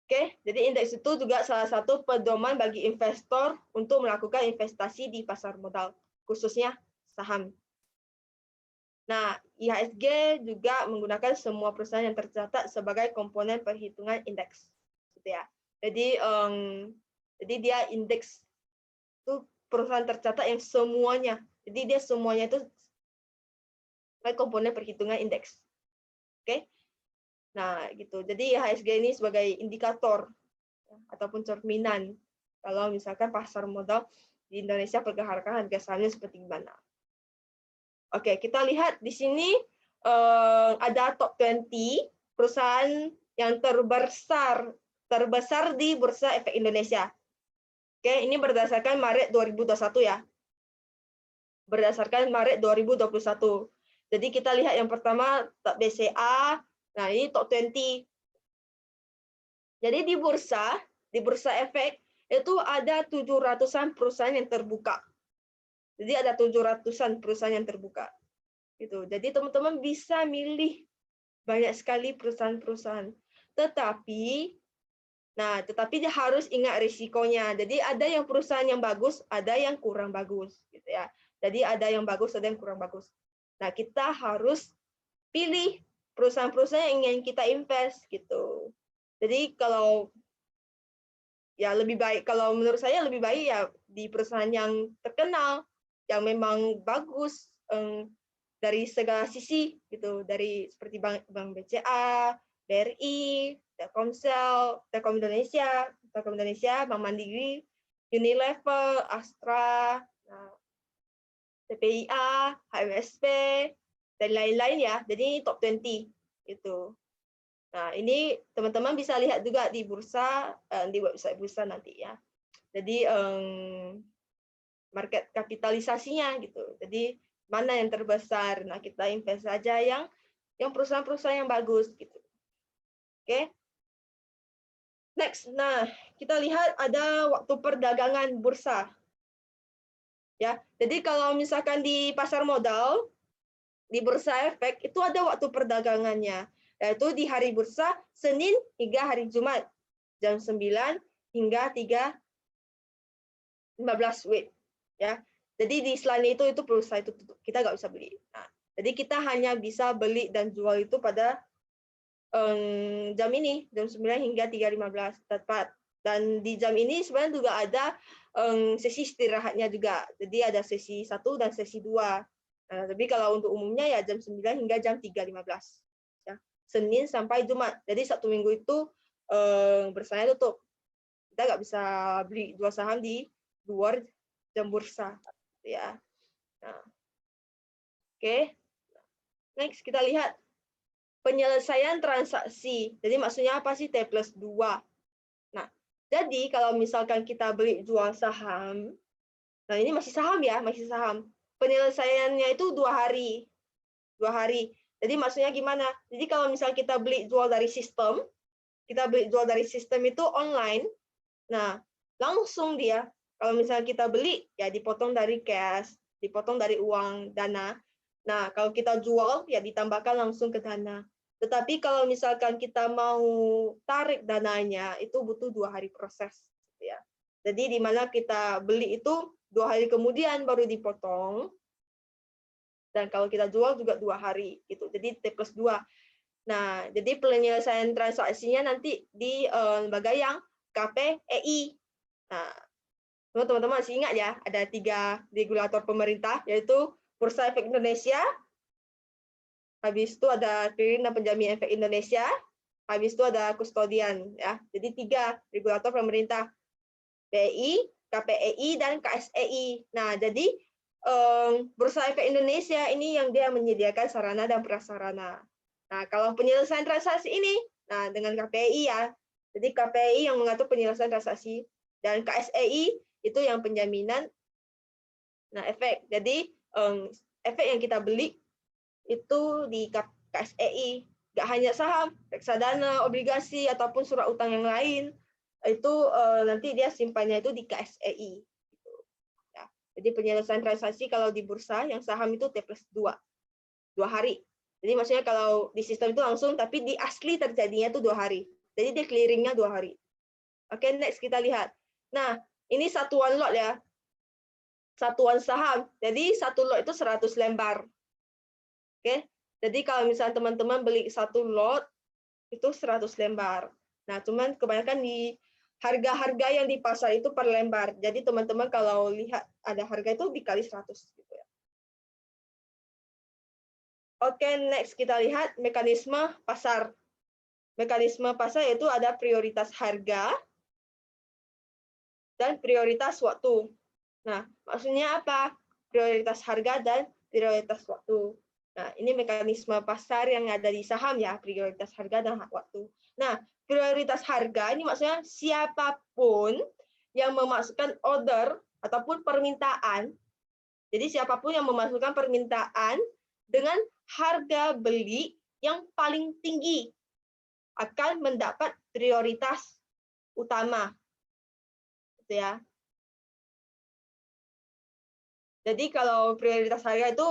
oke, jadi indeks itu juga salah satu pedoman bagi investor untuk melakukan investasi di pasar modal, khususnya saham. Nah, IHSG juga menggunakan semua perusahaan yang tercatat sebagai komponen perhitungan indeks, gitu ya. Jadi dia indeks itu perusahaan tercatat yang semuanya. Jadi dia semuanya itu sebagai komponen perhitungan indeks. Oke. Nah, gitu. Jadi IHSG ini sebagai indikator ataupun cerminan kalau misalkan pasar modal di Indonesia pergerakan harga sahamnya seperti gimana. Oke, kita lihat di sini ada top 20 perusahaan yang terbesar terbesar di Bursa Efek Indonesia. Oke, ini berdasarkan Maret 2021 ya. Berdasarkan Maret 2021. Jadi kita lihat yang pertama top BCA, nah ini top 20. Jadi di Bursa Efek itu ada 700-an perusahaan yang terbuka. Jadi ada 700-an perusahaan yang terbuka. Gitu. Jadi teman-teman bisa milih banyak sekali perusahaan-perusahaan. Tetapi dia harus ingat risikonya. Jadi ada yang perusahaan yang bagus, ada yang kurang bagus, gitu ya. Jadi ada yang bagus, ada yang kurang bagus. Nah, kita harus pilih perusahaan-perusahaan yang ingin kita invest, gitu. Jadi kalau lebih baik, kalau menurut saya lebih baik ya di perusahaan yang terkenal, yang memang bagus dari segala sisi, gitu. Dari seperti Bank BCA, BRI, Telkom Indonesia, Bank Mandiri, Unilever, Astra, TPIA, HMSP, dan lain-lain ya. Jadi top 20 itu. Nah, ini teman-teman bisa lihat juga di bursa, di website bursa nanti ya. Jadi market kapitalisasinya gitu. Jadi mana yang terbesar? Nah, kita invest saja yang perusahaan-perusahaan yang bagus gitu. Oke. Next, nah kita lihat ada waktu perdagangan bursa. Ya, jadi kalau misalkan di pasar modal, di Bursa Efek itu ada waktu perdagangannya, yaitu di hari bursa Senin hingga hari Jumat jam 9 hingga 3.15 WIB. Ya, jadi di selain itu bursa itu tutup, kita nggak bisa beli. Nah, jadi kita hanya bisa beli dan jual itu pada jam ini, jam 9 hingga 3.15 tepat. Dan di jam ini sebenarnya juga ada sesi istirahatnya juga. Jadi ada sesi 1 dan sesi 2. Nah, tapi kalau untuk umumnya ya jam 9 hingga jam 3.15. Ya, Senin sampai Jumat. Jadi satu minggu itu bursanya tutup. Kita nggak bisa beli jual saham di luar jam bursa. Ya. Nah. Oke. Next kita lihat penyelesaian transaksi. Jadi maksudnya apa sih T+2? Nah, jadi kalau misalkan kita beli jual saham, nah ini masih saham ya, masih saham. Penyelesaiannya itu 2 hari. 2 hari. Jadi maksudnya gimana? Jadi kalau misalnya kita beli jual dari sistem, itu online, nah langsung dia, kalau misalnya kita beli, ya dipotong dari cash, dipotong dari uang dana. Nah, kalau kita jual, ya ditambahkan langsung ke dana. Tetapi kalau misalkan kita mau tarik dananya, itu butuh 2 hari proses. Ya. Jadi di mana kita beli itu 2 hari kemudian baru dipotong. Dan kalau kita jual juga 2 hari. Gitu. Jadi T+2. Nah, jadi penyelesaian transaksinya nanti di lembaga yang KPEI. Nah, teman-teman masih ingat ya, ada 3 regulator pemerintah, yaitu Bursa Efek Indonesia, habis itu ada Clearing dan Penjamin Efek Indonesia, habis itu ada Kustodian. Ya. Jadi 3 regulator pemerintah, BI, KPEI, dan KSEI. Nah, jadi Bursa Efek Indonesia ini yang dia menyediakan sarana dan prasarana. Nah, kalau penyelesaian transaksi ini, nah dengan KPI ya, jadi KPI yang mengatur penyelesaian transaksi, dan KSEI itu yang penjaminan efek. Jadi efek yang kita beli itu di KSEI, nggak hanya saham, reksadana, obligasi, ataupun surat utang yang lain, itu nanti dia simpannya itu di KSEI. Ya. Jadi penyelesaian transaksi kalau di bursa, yang saham itu T+2, 2 hari. Jadi maksudnya kalau di sistem itu langsung, tapi di asli terjadinya itu 2 hari. Jadi dia clearingnya 2 hari. Oke, next kita lihat. Nah, ini satuan lot ya. Satuan saham. Jadi satu lot itu 100 lembar. Oke, jadi kalau misalnya teman-teman beli satu lot, itu 100 lembar. Nah, cuman kebanyakan di harga-harga yang di pasar itu per lembar. Jadi teman-teman kalau lihat ada harga itu dikali 100. Gitu ya. Oke, next kita lihat mekanisme pasar. Mekanisme pasar yaitu ada prioritas harga dan prioritas waktu. Nah, maksudnya apa? Prioritas harga dan prioritas waktu. Nah, ini mekanisme pasar yang ada di saham ya, prioritas harga dan hak waktu. Nah, prioritas harga ini maksudnya siapapun yang memasukkan order ataupun permintaan. Jadi siapapun yang memasukkan permintaan dengan harga beli yang paling tinggi akan mendapat prioritas utama. Gitu ya. Jadi kalau prioritas harga itu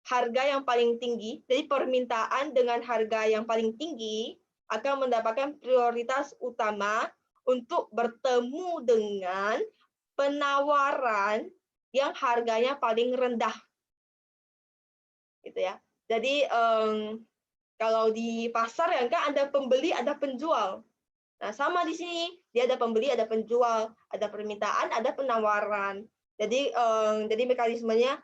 harga yang paling tinggi, jadi permintaan dengan harga yang paling tinggi akan mendapatkan prioritas utama untuk bertemu dengan penawaran yang harganya paling rendah. Gitu ya. Jadi kalau di pasar ya kan ada pembeli, ada penjual. Nah, sama di sini, dia ada pembeli, ada penjual, ada permintaan, ada penawaran. Jadi mekanismenya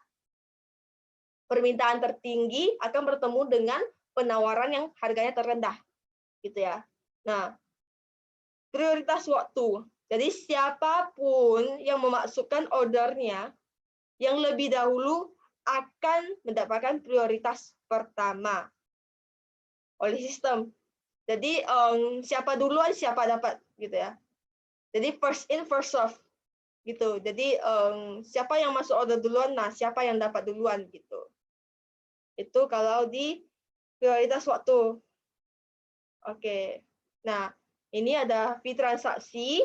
permintaan tertinggi akan bertemu dengan penawaran yang harganya terendah, gitu ya. Nah, prioritas waktu. Jadi siapapun yang memasukkan ordernya yang lebih dahulu akan mendapatkan prioritas pertama oleh sistem. Jadi siapa duluan siapa dapat, gitu ya. Jadi first in first serve, gitu. Jadi siapa yang masuk order duluan, nah siapa yang dapat duluan, gitu. Itu kalau di prioritas waktu. Oke. Nah, ini ada fee transaksi.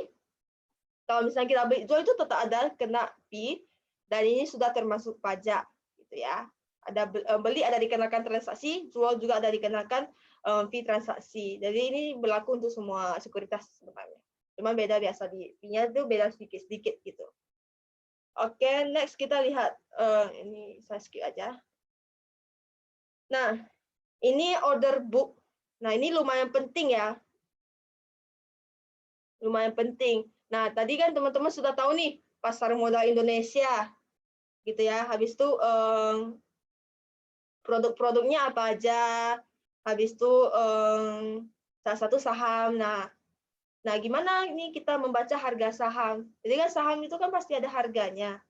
Kalau misalnya kita beli jual itu tetap ada kena fee, dan ini sudah termasuk pajak, gitu ya. Ada beli ada dikenakan transaksi, jual juga ada dikenakan fee transaksi. Jadi ini berlaku untuk semua sekuritas sebenarnya. Cuma beda biasa di fee-nya itu beda sedikit-sedikit gitu. Oke, next kita lihat ini saya skip aja. Nah, ini order book. Nah, ini lumayan penting ya. Lumayan penting. Nah, tadi kan teman-teman sudah tahu nih pasar modal Indonesia. Gitu ya. Habis itu produk-produknya apa aja. Habis itu salah satu saham. Nah, gimana ini kita membaca harga saham? Jadi kan saham itu kan pasti ada harganya,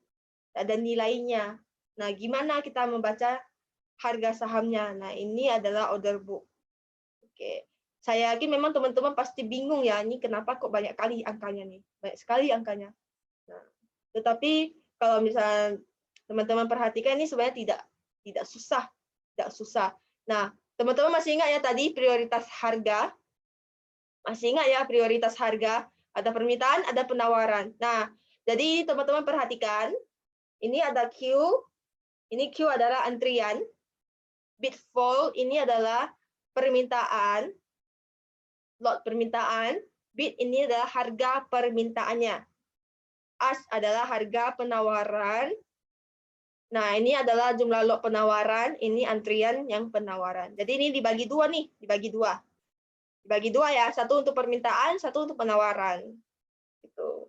ada nilainya. Nah, gimana kita membaca harga sahamnya? Nah, ini adalah order book. Oke. Saya yakin memang teman-teman pasti bingung ya, ini kenapa kok banyak kali angkanya nih? Banyak sekali angkanya. Nah, tetapi kalau misalnya teman-teman perhatikan ini sebenarnya tidak susah, tidak susah. Nah, teman-teman masih ingat ya tadi prioritas harga? Masih ingat ya prioritas harga? Ada permintaan, ada penawaran. Nah, jadi teman-teman perhatikan, ini ada Q, ini Q adalah antrian, bid fall ini adalah permintaan, lot permintaan, bid ini adalah harga permintaannya. As adalah harga penawaran. Nah, ini adalah jumlah lot penawaran, ini antrian yang penawaran. Jadi ini dibagi dua nih, dibagi dua. Dibagi dua ya, satu untuk permintaan, satu untuk penawaran. Gitu.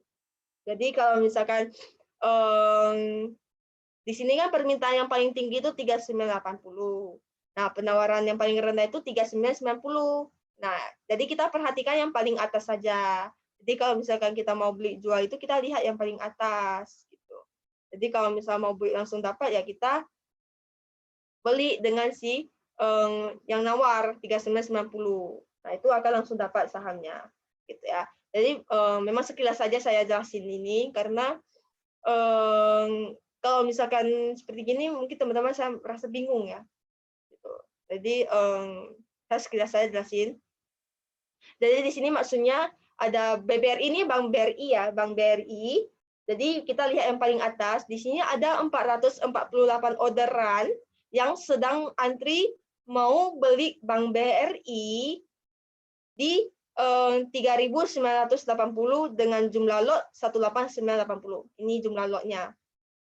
Jadi kalau misalkan di sini kan permintaan yang paling tinggi itu 3980. Nah, penawaran yang paling rendah itu 3990. Nah, jadi kita perhatikan yang paling atas saja. Jadi kalau misalkan kita mau beli jual itu kita lihat yang paling atas gitu. Jadi kalau misalnya mau beli langsung dapat ya kita beli dengan si yang nawar 3990. Nah, itu akan langsung dapat sahamnya gitu ya. Jadi memang sekilas saja saya jelasin ini karena kalau misalkan seperti gini mungkin teman-teman saya merasa bingung ya. Gitu. Jadi saya sekilas saya jelasin. Jadi di sini maksudnya ada BBRI ini Bank BRI ya, Bank BRI. Jadi kita lihat yang paling atas, di sini ada 448 orderan yang sedang antri mau beli Bank BRI di 3.980 dengan jumlah lot 18980. Ini jumlah lotnya.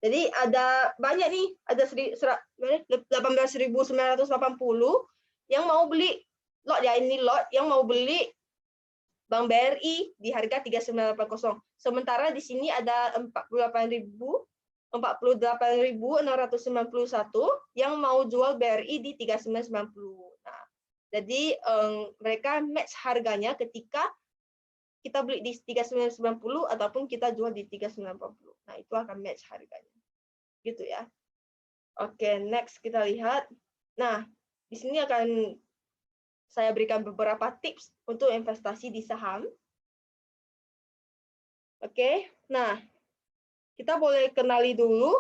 Jadi ada banyak nih, ada 18.980 yang mau beli lot ya, ini lot yang mau beli Bank BRI di harga 3980. Sementara di sini ada 48.691 yang mau jual BRI di 3990. Nah, jadi mereka match harganya ketika kita beli di 3990 ataupun kita jual di 3980. Nah, itu akan match harganya. Gitu ya. Oke, next kita lihat. Nah, di sini akan saya berikan beberapa tips untuk investasi di saham. Oke, nah kita boleh kenali dulu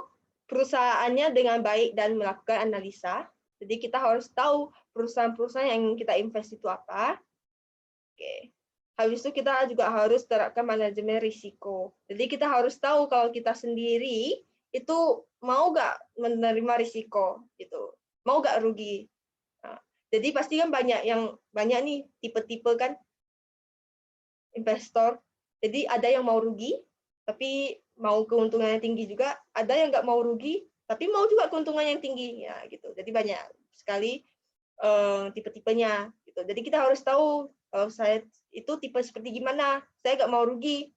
perusahaannya dengan baik dan melakukan analisa. Jadi kita harus tahu perusahaan-perusahaan yang kita invest itu apa. Oke. Habis itu kita juga harus terapkan manajemen risiko. Jadi kita harus tahu kalau kita sendiri itu mau nggak menerima risiko gitu, mau nggak rugi. Nah, jadi pasti kan banyak nih tipe-tipe kan investor. Jadi ada yang mau rugi tapi mau keuntungan yang tinggi juga, ada yang nggak mau rugi tapi mau juga keuntungan yang tinggi ya gitu. Jadi banyak sekali tipe-tipenya gitu. Jadi kita harus tahu kalau saya itu tipe seperti gimana. Saya nggak mau rugi.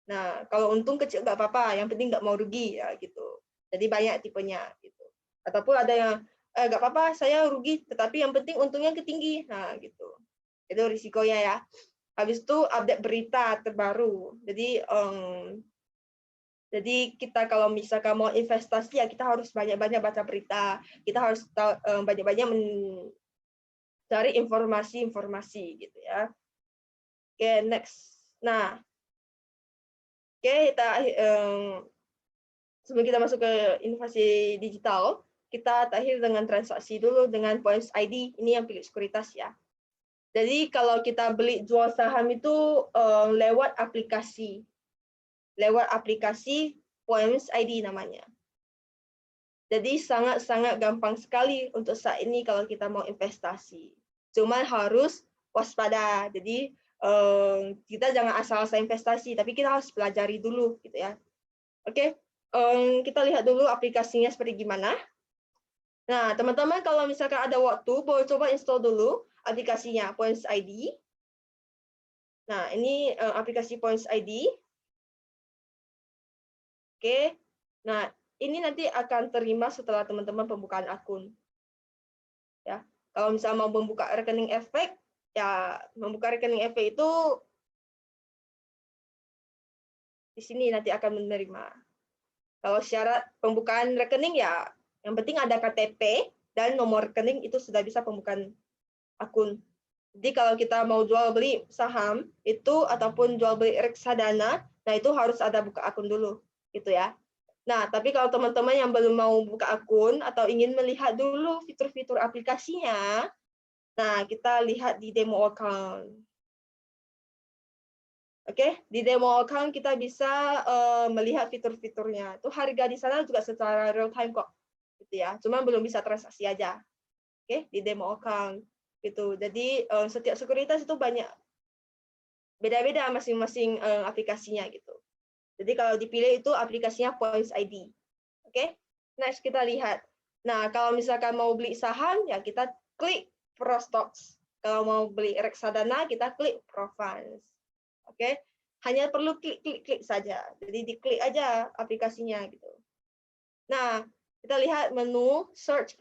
Nah, kalau untung kecil nggak apa-apa, yang penting nggak mau rugi ya gitu. Jadi banyak tipenya gitu. Ataupun ada yang nggak apa-apa, saya rugi, tetapi yang penting untungnya ketinggi. Nah, gitu. Itu risikonya ya. Habis itu update berita terbaru. Jadi kita kalau misalkan mau investasi ya kita harus banyak-banyak baca berita. Kita harus banyak-banyak cari informasi-informasi gitu ya. Oke, next. Nah, oke kita sebelum kita masuk ke inovasi digital, kita akhir dengan transaksi dulu dengan Points ID. Ini yang pilih sekuritas ya. Jadi kalau kita beli jual saham itu lewat aplikasi Points ID namanya. Jadi sangat-sangat gampang sekali untuk saat ini kalau kita mau investasi. Cuman harus waspada. Jadi kita jangan asal-asal investasi, tapi kita harus pelajari dulu gitu ya. Oke, kita lihat dulu aplikasinya seperti gimana. Nah, teman-teman kalau misalkan ada waktu, boleh coba install dulu aplikasinya Points ID. Nah, ini aplikasi Points ID. Oke, nah ini nanti akan terima setelah teman-teman pembukaan akun. Ya, kalau misalnya mau membuka rekening efek, ya membuka rekening efek itu di sini nanti akan menerima. Kalau syarat pembukaan rekening ya yang penting ada KTP dan nomor rekening itu sudah bisa pembukaan akun. Jadi kalau kita mau jual beli saham itu ataupun jual beli reksadana, nah itu harus ada buka akun dulu, gitu ya. Nah, tapi kalau teman-teman yang belum mau buka akun atau ingin melihat dulu fitur-fitur aplikasinya, nah kita lihat di demo account. Oke, di demo account kita bisa melihat fitur-fiturnya. Itu harga di sana juga secara real time kok, gitu ya. Cuma belum bisa transaksi aja. Oke, di demo account gitu. Jadi setiap sekuritas itu banyak beda-beda masing-masing aplikasinya gitu. Jadi kalau dipilih itu aplikasinya Points ID. Oke, next kita lihat. Nah, kalau misalkan mau beli saham ya kita klik Pro Stocks. Kalau mau beli reksadana kita klik Pro Funds. Oke, hanya perlu klik saja. Jadi diklik aja aplikasinya gitu. Nah, kita lihat menu search.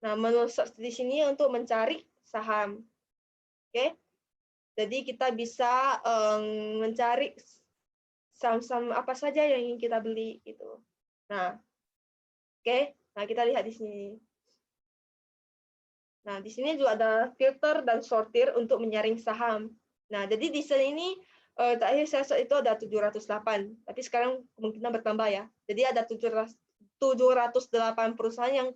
Nah, menu search di sini untuk mencari saham. Oke, jadi kita bisa mencari saham-saham apa saja yang ingin kita beli gitu. Nah, oke, nah kita lihat di sini. Nah, di sini juga ada filter dan sortir untuk menyaring saham. Nah, jadi di sini terakhir saya search itu ada 708, tapi sekarang kemungkinan bertambah ya. Jadi ada 708 perusahaan yang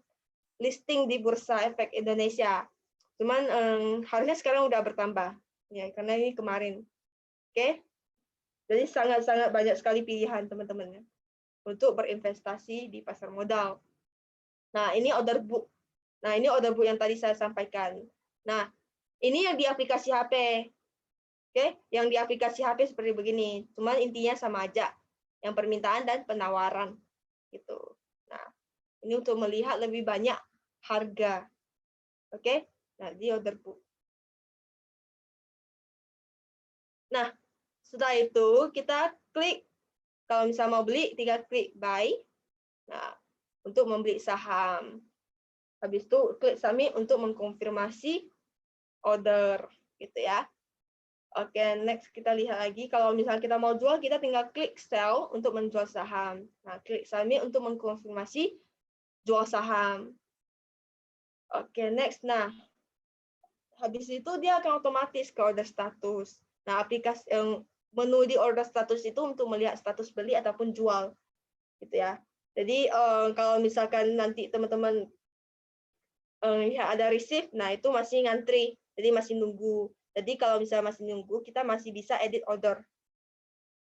listing di Bursa Efek Indonesia. Cuman harusnya sekarang udah bertambah ya karena ini kemarin. Oke. Jadi sangat-sangat banyak sekali pilihan teman-teman untuk berinvestasi di pasar modal. Nah, ini order book. Nah, ini order book yang tadi saya sampaikan. Nah, ini yang di aplikasi HP. Oke, yang di aplikasi HP seperti begini. Cuman intinya sama aja. Yang permintaan dan penawaran gitu. Nah, ini untuk melihat lebih banyak harga. Oke. Nah, di order book. Nah, setelah itu kita klik, kalau misalnya mau beli, tinggal klik buy. Nah, untuk membeli saham. Habis itu klik submit untuk mengkonfirmasi order, gitu ya. Oke, next kita lihat lagi. Kalau misalnya kita mau jual, kita tinggal klik sell untuk menjual saham. Nah, klik submit untuk mengkonfirmasi jual saham. Oke, next. Nah, habis itu dia akan otomatis ke order status. Nah, aplikasi menu di order status itu untuk melihat status beli ataupun jual, gitu ya. Jadi kalau misalkan nanti teman-teman lihat ada receive, nah itu masih ngantri, jadi masih nunggu. Jadi kalau misalnya masih nunggu, kita masih bisa edit order.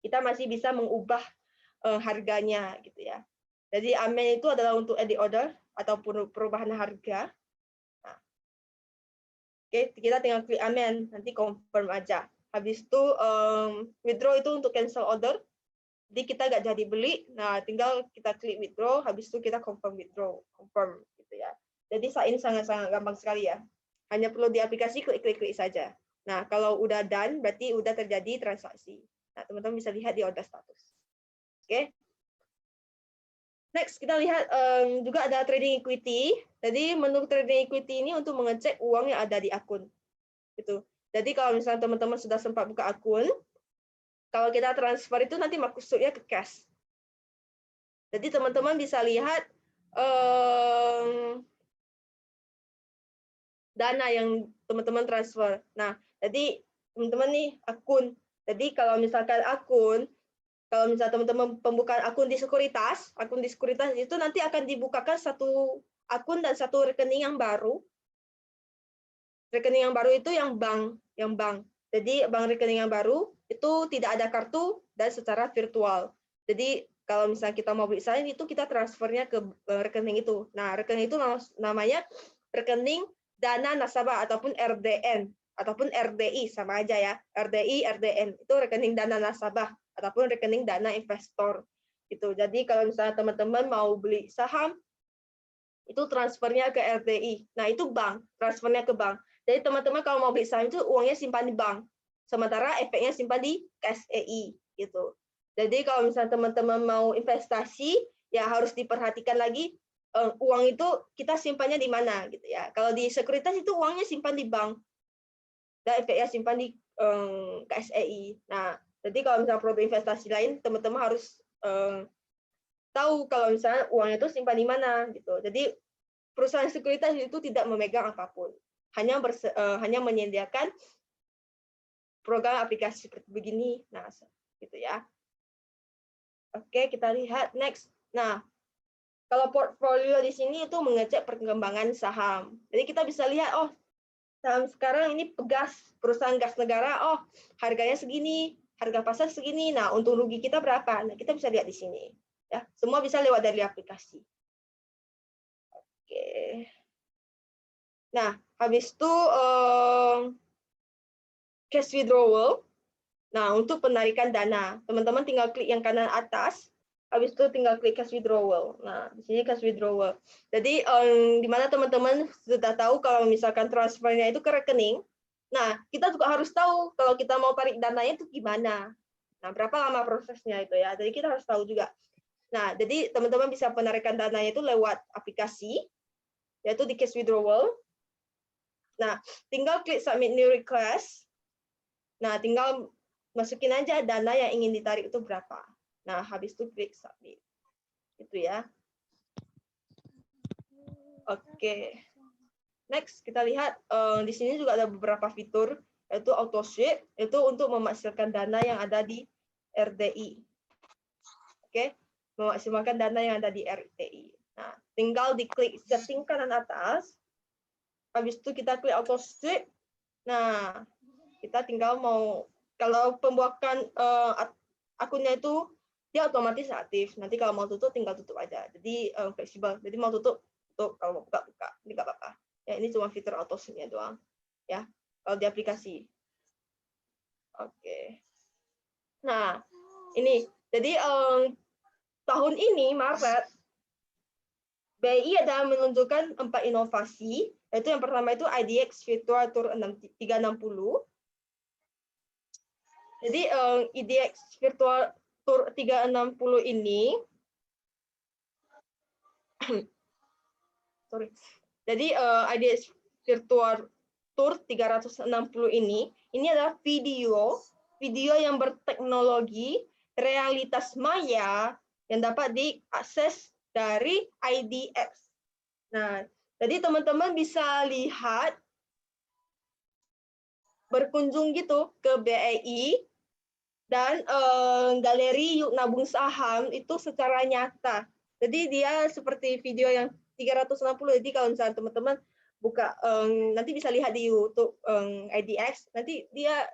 Kita masih bisa mengubah harganya, gitu ya. Jadi amend itu adalah untuk edit order ataupun perubahan harga. Nah, oke, kita tinggal klik amend, nanti confirm aja. Habis itu withdraw itu untuk cancel order. Jadi kita nggak jadi beli, nah tinggal kita klik withdraw, habis itu kita confirm withdraw, confirm gitu ya. Jadi ini sangat-sangat gampang sekali ya. Hanya perlu di aplikasi klik saja. Nah kalau udah done, berarti udah terjadi transaksi. Nah teman-teman bisa lihat di order status. Oke. Next kita lihat juga ada trading equity. Jadi menu trading equity ini untuk mengecek uang yang ada di akun. Gitu. Jadi kalau misalnya teman-teman sudah sempat buka akun, kalau kita transfer itu nanti maksudnya ke cash. Jadi teman-teman bisa lihat dana yang teman-teman transfer. Nah, jadi teman-teman nih akun. Jadi kalau misalkan akun, kalau misalnya teman-teman pembukaan akun di sekuritas itu nanti akan dibukakan satu akun dan satu rekening yang baru. Rekening yang baru itu yang bank. Jadi bank rekening yang baru itu tidak ada kartu dan secara virtual. Jadi kalau misalnya kita mau beli saham itu kita transfernya ke rekening itu. Nah, rekening itu namanya rekening dana nasabah ataupun RDN ataupun RDI sama aja ya. RDI, RDN itu rekening dana nasabah ataupun rekening dana investor. Gitu. Jadi kalau misalnya teman-teman mau beli saham itu transfernya ke RDI. Nah, itu bank, transfernya ke bank. Jadi teman-teman kalau mau beli saham itu uangnya simpan di bank. Sementara efeknya simpan di KSEI gitu. Jadi kalau misalnya teman-teman mau investasi ya harus diperhatikan lagi uang itu kita simpannya di mana gitu ya. Kalau di sekuritas itu uangnya simpan di bank. Dan efeknya simpan di KSEI. Nah, jadi kalau misalnya produk investasi lain teman-teman harus tahu kalau misalnya uangnya itu simpan di mana gitu. Jadi perusahaan sekuritas itu tidak memegang apapun. Hanya menyediakan program aplikasi seperti begini. Nah, gitu ya. Oke, kita lihat next. Nah, kalau portfolio di sini itu mengecek perkembangan saham. Jadi kita bisa lihat, oh, saham sekarang ini Pegas, perusahaan gas negara, oh, harganya segini, harga pasar segini. Nah, untung rugi kita berapa? Nah, kita bisa lihat di sini. Ya, semua bisa lewat dari aplikasi. Oke. Nah, habis itu cash withdrawal. Nah, untuk penarikan dana, teman-teman tinggal klik yang kanan atas, habis itu tinggal klik cash withdrawal. Nah, di sini cash withdrawal. Jadi, di mana teman-teman sudah tahu kalau misalkan transfernya itu ke rekening, nah, kita juga harus tahu kalau kita mau tarik dananya itu gimana. Nah, berapa lama prosesnya itu ya. Jadi, kita harus tahu juga. Nah, jadi teman-teman bisa penarikan dananya itu lewat aplikasi, yaitu di cash withdrawal. Nah, tinggal klik submit new request. Nah, tinggal masukin aja dana yang ingin ditarik itu berapa. Nah, habis itu klik submit. Itu ya. Oke. Next, kita lihat di sini juga ada beberapa fitur, yaitu auto sweep, itu untuk memaksimalkan dana yang ada di RDI. Oke, memaksimalkan dana yang ada di RDI. Nah, tinggal diklik setting kanan atas. Habis itu kita klik auto sweep. Nah, kita tinggal mau, kalau pembuatan akunnya itu dia otomatis aktif. Nanti kalau mau tutup tinggal tutup aja. Jadi fleksibel. Jadi mau tutup, kalau mau buka, ini nggak apa-apa. Ya, ini cuma fitur auto sweep-nya doang. Ya, kalau di aplikasi. Oke. Nah, ini. Jadi tahun ini Maret BI ada menunjukkan 4 inovasi, yaitu yang pertama itu IDX Virtual Tour 360. Jadi IDX Virtual Tour 360 ini sorry. Jadi IDX Virtual Tour 360 ini adalah video yang berteknologi realitas maya yang dapat diakses dari IDX Nah, jadi teman-teman bisa lihat berkunjung gitu ke BEI dan galeri Yuk Nabung Saham itu secara nyata. Jadi dia seperti video yang 360. Jadi kalau misalnya teman-teman buka nanti bisa lihat di YouTube IDX, nanti dia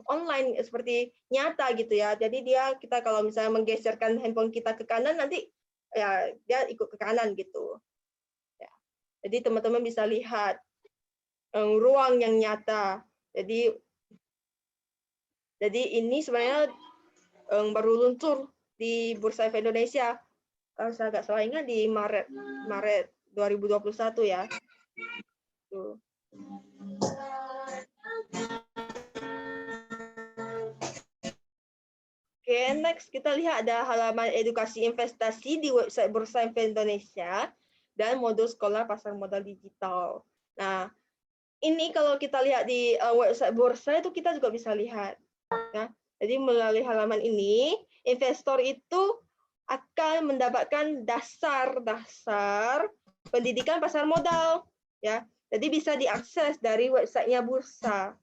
online seperti nyata gitu ya. Jadi kita kalau misalnya menggeserkan handphone kita ke kanan, nanti ya dia ikut ke kanan gitu. Ya. Jadi teman-teman bisa lihat ruang yang nyata. Jadi ini sebenarnya baru luncur di Bursa Efek Indonesia. Kalau saya nggak salah ingat di Maret 2021 ya. Tuh. Oke, next kita lihat ada halaman edukasi investasi di website Bursa Efek Indonesia dan modul sekolah pasar modal digital. Nah, ini kalau kita lihat di website Bursa itu kita juga bisa lihat. Ya. Jadi melalui halaman ini, investor itu akan mendapatkan dasar-dasar pendidikan pasar modal. Ya, jadi bisa diakses dari websitenya Bursa.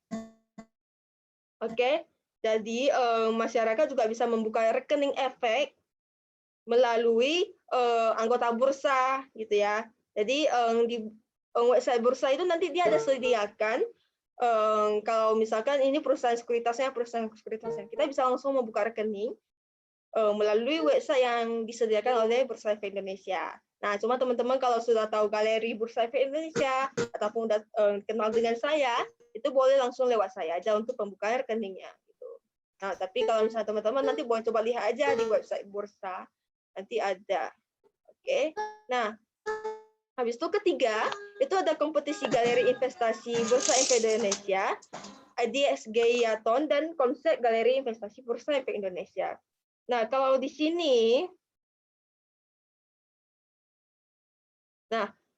Oke. Jadi masyarakat juga bisa membuka rekening efek melalui anggota bursa gitu ya. Jadi di website bursa itu nanti dia ada sediakan kalau misalkan ini perusahaan sekuritasnya, kita bisa langsung membuka rekening melalui website yang disediakan oleh Bursa Efek Indonesia. Nah, cuma teman-teman kalau sudah tahu galeri Bursa Efek Indonesia ataupun udah kenal dengan saya, itu boleh langsung lewat saya aja untuk pembukaan rekeningnya. Gitu. Nah, tapi kalau misalnya teman-teman nanti boleh coba lihat aja di website Bursa, nanti ada. Oke. Nah, habis itu ketiga, itu ada kompetisi galeri investasi Bursa Efek Indonesia, IDX Gayathon, dan konsep galeri investasi Bursa Efek Indonesia. Nah, kalau di sini,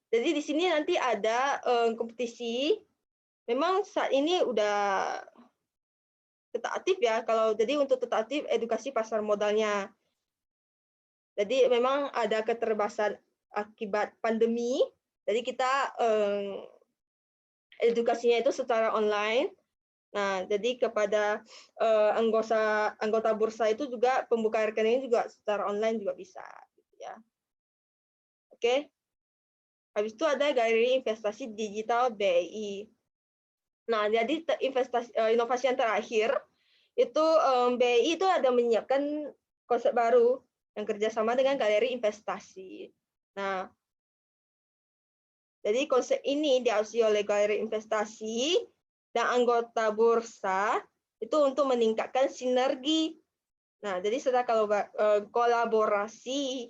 jadi di sini nanti ada kompetisi. Memang saat ini udah tetap aktif ya. Jadi untuk tetap aktif edukasi pasar modalnya. Jadi memang ada keterbatasan akibat pandemi. Jadi kita edukasinya itu secara online. Nah, jadi kepada anggota bursa itu juga pembuka rekening juga secara online juga bisa, gitu ya. Oke. Habis itu ada galeri investasi digital BEI. Nah, jadi inovasi yang terakhir itu BEI itu ada menyiapkan konsep baru yang kerjasama dengan galeri investasi. Nah, jadi konsep ini diadopsi oleh galeri investasi dan anggota bursa itu untuk meningkatkan sinergi. Nah, jadi setelah kalau kolaborasi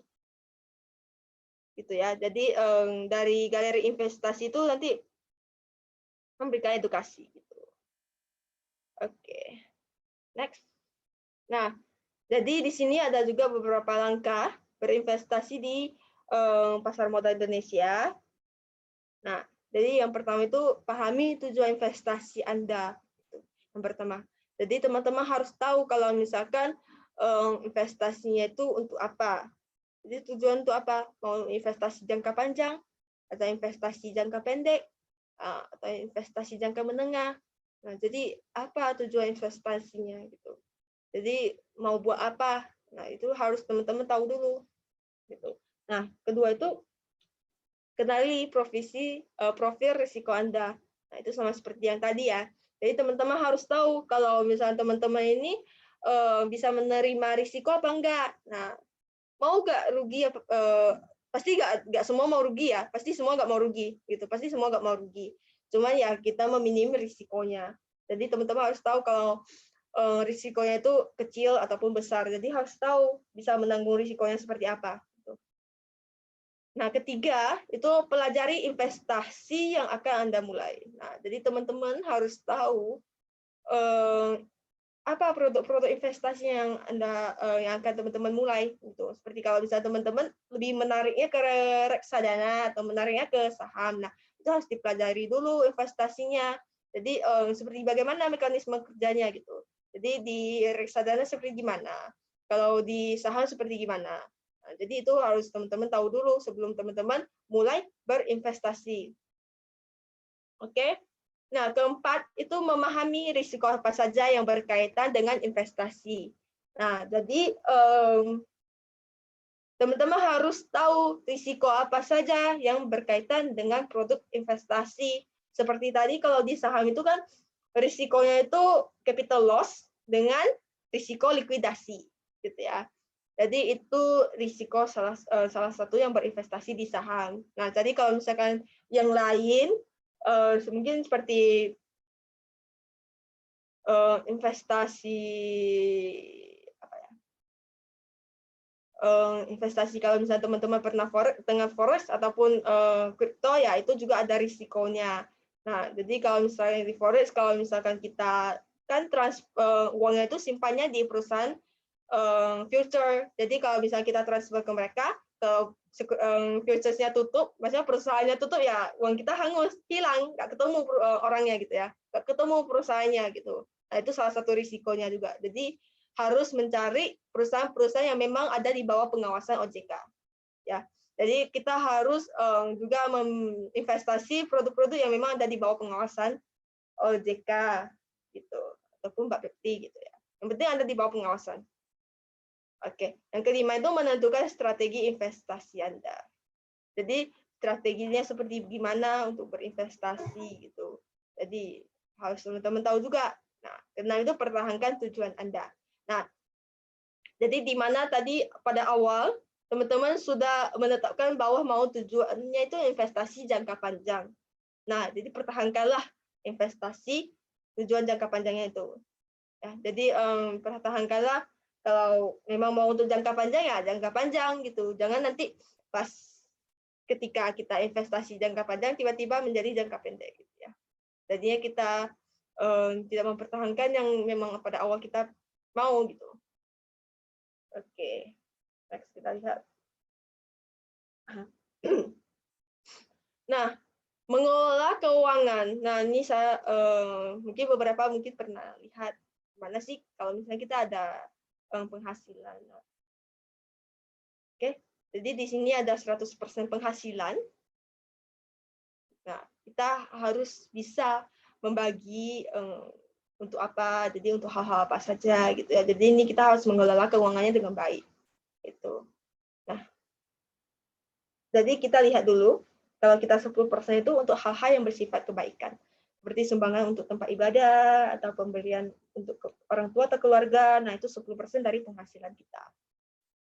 gitu ya. Jadi dari galeri investasi itu nanti memberikan edukasi gitu. Oke. Next. Nah, jadi di sini ada juga beberapa langkah berinvestasi di pasar modal Indonesia. Nah, jadi yang pertama itu pahami tujuan investasi Anda. Yang pertama. Jadi teman-teman harus tahu kalau misalkan investasinya itu untuk apa. Jadi tujuan untuk apa? Mau investasi jangka panjang, atau investasi jangka pendek, atau investasi jangka menengah. Nah, jadi apa tujuan investasinya gitu. Jadi mau buat apa? Nah, itu harus teman-teman tahu dulu. Gitu. Nah, kedua itu kenali profil risiko Anda. Nah, itu sama seperti yang tadi ya. Jadi teman-teman harus tahu kalau misalnya teman-teman ini bisa menerima risiko apa enggak. Nah, mau nggak rugi ya? Pasti nggak semua mau rugi ya. Pasti semua nggak mau rugi gitu. Pasti semua nggak mau rugi. Cuman ya kita meminim risikonya. Jadi teman-teman harus tahu kalau risikonya itu kecil ataupun besar. Jadi harus tahu bisa menanggung risikonya seperti apa. Nah, ketiga, itu pelajari investasi yang akan Anda mulai. Nah, jadi teman-teman harus tahu apa produk-produk investasi yang yang akan teman-teman mulai. Gitu. Seperti kalau bisa teman-teman lebih menariknya ke reksadana atau menariknya ke saham. Nah, itu harus dipelajari dulu investasinya. Jadi seperti bagaimana mekanisme kerjanya gitu. Jadi di reksadana seperti gimana? Kalau di saham seperti gimana? Nah, jadi itu harus teman-teman tahu dulu sebelum teman-teman mulai berinvestasi. Oke. Nah, keempat itu memahami risiko apa saja yang berkaitan dengan investasi. Nah, jadi teman-teman harus tahu risiko apa saja yang berkaitan dengan produk investasi. Seperti tadi kalau di saham itu kan risikonya itu capital loss dengan risiko likuidasi, gitu ya. Jadi itu risiko salah satu yang berinvestasi di saham. Nah, jadi kalau misalkan yang lain mungkin seperti investasi apa ya? Investasi kalau misalnya teman-teman pernah dengan forex ataupun kripto ya itu juga ada risikonya. Nah, jadi kalau misalnya di forex kalau misalkan kita kan uangnya itu simpannya di perusahaan future. Jadi kalau misalnya kita transfer ke mereka futuresnya tutup, maksudnya perusahaannya tutup ya uang kita hangus, hilang, nggak ketemu orangnya gitu ya, nggak ketemu perusahaannya gitu. Nah itu salah satu risikonya juga. Jadi harus mencari perusahaan-perusahaan yang memang ada di bawah pengawasan OJK. Ya, jadi kita harus juga menginvestasi produk-produk yang memang ada di bawah pengawasan OJK gitu, ataupun Mbak Pepti gitu ya. Yang penting ada di bawah pengawasan. Oke, yang kelima itu menentukan strategi investasi Anda. Jadi strateginya seperti gimana untuk berinvestasi gitu. Jadi harus teman-teman tahu juga. Nah, keenam itu pertahankan tujuan Anda. Nah, jadi di mana tadi pada awal teman-teman sudah menetapkan bahwa mau tujuannya itu investasi jangka panjang. Nah, jadi pertahankanlah investasi tujuan jangka panjangnya itu. Ya, jadi pertahankanlah. Kalau memang mau untuk jangka panjang ya jangka panjang gitu. Jangan nanti pas ketika kita investasi jangka panjang tiba-tiba menjadi jangka pendek gitu ya. Jadinya kita tidak mempertahankan yang memang pada awal kita mau gitu. Oke. Next kita lihat. Nah, mengelola keuangan. Nah, ini saya mungkin beberapa mungkin pernah lihat mana sih kalau misalnya kita ada penghasilan. Oke, jadi di sini ada 100% penghasilan. Nah, kita harus bisa membagi untuk apa, jadi untuk hal-hal apa saja gitu ya. Jadi ini kita harus mengelola keuangannya dengan baik. Gitu. Nah, jadi kita lihat dulu kalau kita 10% itu untuk hal-hal yang bersifat kebaikan. Seperti sumbangan untuk tempat ibadah atau pemberian untuk orang tua atau keluarga. Nah, itu 10% dari penghasilan kita.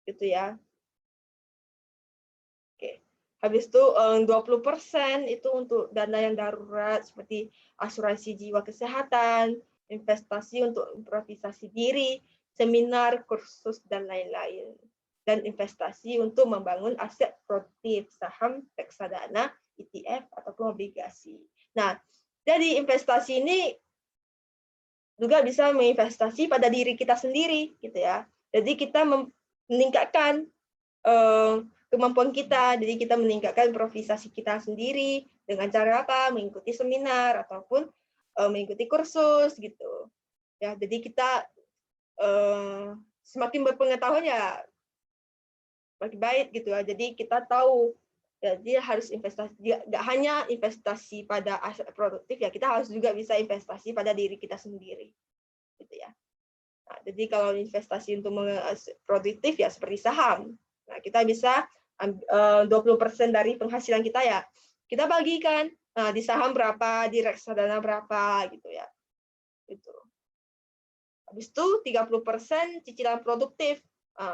Gitu ya. Oke. Habis itu 20% itu untuk dana yang darurat seperti asuransi jiwa kesehatan, investasi untuk improvisasi diri, seminar, kursus, dan lain-lain. Dan investasi untuk membangun aset produktif, saham, reksadana, ETF, ataupun obligasi. Nah, jadi investasi ini juga bisa menginvestasi pada diri kita sendiri, gitu ya. Jadi kita meningkatkan kemampuan kita, jadi kita meningkatkan improvisasi kita sendiri dengan cara apa? Mengikuti seminar ataupun mengikuti kursus gitu. Ya, jadi kita semakin berpengetahuan ya semakin baik gitu ya. Jadi kita tahu jadi harus investasi, nggak hanya investasi pada aset produktif ya, kita harus juga bisa investasi pada diri kita sendiri, gitu ya. Nah, jadi kalau investasi untuk produktif ya seperti saham. Nah, kita bisa 20% dari penghasilan kita ya. Kita bagikan di saham berapa, di reksadana berapa gitu ya. Gitu. Habis itu 30% cicilan produktif,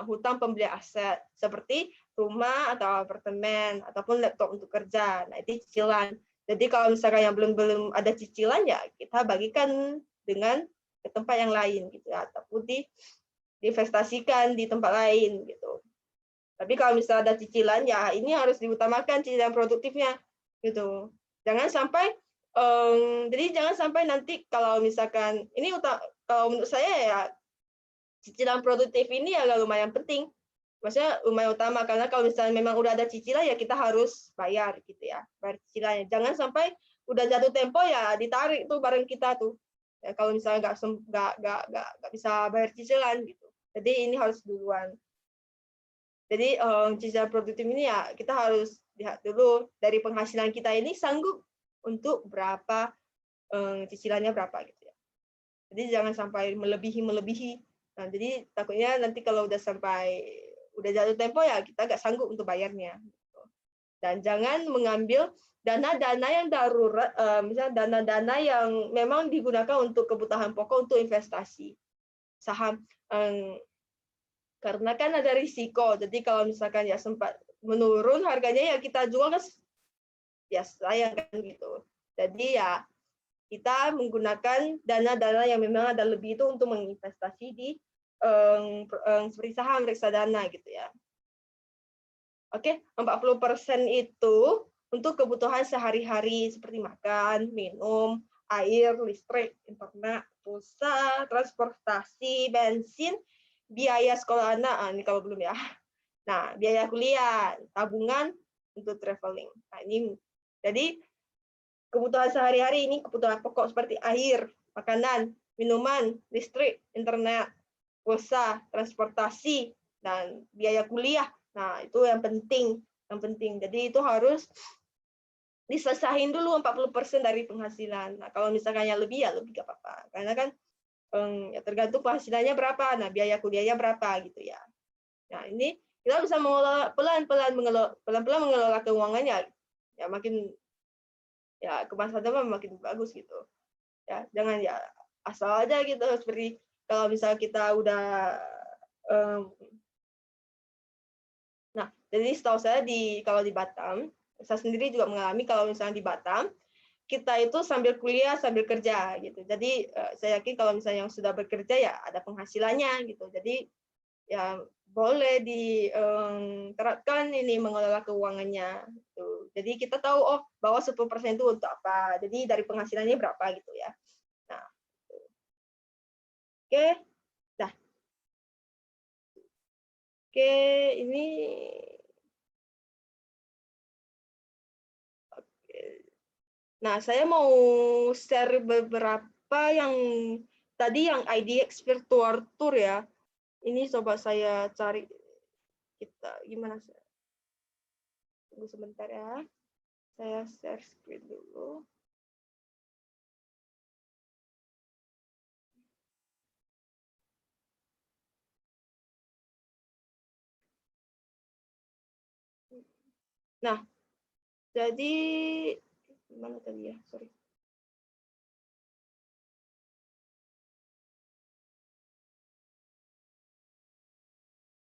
hutang pembeli aset seperti rumah atau apartemen ataupun laptop untuk kerja. Nah, itu cicilan. Jadi kalau misalkan yang belum ada cicilan ya kita bagikan dengan ke tempat yang lain gitu ya, ataupun diinvestasikan di tempat lain gitu. Tapi kalau misalnya ada cicilan ya ini harus diutamakan cicilan produktifnya gitu. Jangan sampai jadi jangan sampai nanti kalau misalkan ini kalau menurut saya ya cicilan produktif ini agak lumayan penting. Maksudnya lumayan utama karena kalau misalnya memang udah ada cicilan ya kita harus bayar gitu ya, bayar cicilannya. Jangan sampai udah jatuh tempo ya ditarik tuh barang kita tuh. Ya, kalau misalnya nggak bisa bayar cicilan gitu. Jadi ini harus duluan. Jadi cicilan produktif ini ya kita harus lihat dulu dari penghasilan kita ini sanggup untuk berapa, cicilannya berapa gitu ya. Jadi jangan sampai melebihi. Nah, jadi takutnya nanti kalau udah jatuh tempo ya kita nggak sanggup untuk bayarnya. Gitu. Dan jangan mengambil dana-dana yang darurat, misalnya dana-dana yang memang digunakan untuk kebutuhan pokok untuk investasi saham. Karena kan ada risiko. Jadi kalau misalkan ya sempat menurun harganya ya kita jual kan ya sayang kan gitu. Jadi ya kita menggunakan dana-dana yang memang ada lebih itu untuk menginvestasi di seperti saham reksadana gitu ya. Oke, 40% itu untuk kebutuhan sehari-hari seperti makan, minum, air, listrik, internet, pulsa, transportasi, bensin, biaya sekolah anak, ini kalau belum ya. Nah, biaya kuliah, tabungan untuk traveling. Nah, ini jadi kebutuhan sehari-hari ini kebutuhan pokok seperti air, makanan, minuman, listrik, internet, pulsa, transportasi, dan biaya kuliah. Nah, itu yang penting. Jadi itu harus diselesain dulu 40% dari penghasilan. Nah, kalau misalkan yang lebih ya lebih gak apa-apa. Karena kan ya tergantung penghasilannya berapa, nah biaya kuliahnya berapa gitu ya. Nah, ini kita bisa mengelola pelan-pelan mengelola keuangannya. Ya makin ya ke masa depan makin bagus gitu. Ya, jangan ya asal aja gitu seperti kalau misalnya kita udah nah, jadi setahu saya kalau di Batam, saya sendiri juga mengalami kalau misalnya di Batam kita itu sambil kuliah sambil kerja gitu. Jadi saya yakin kalau misalnya yang sudah bekerja ya ada penghasilannya gitu. Jadi ya boleh diterapkan ini mengelola keuangannya. Gitu. Jadi kita tahu oh bahwa 10% itu untuk apa. Jadi dari penghasilannya berapa gitu ya. Nah, gitu. Oke, dah. Oke, ini. Nah, saya mau share beberapa yang tadi yang IDX Virtual Tour ya. Ini coba saya cari gimana sih? Tunggu sebentar ya. Saya share screen dulu. Nah, jadi gimana tadi ya? Sorry.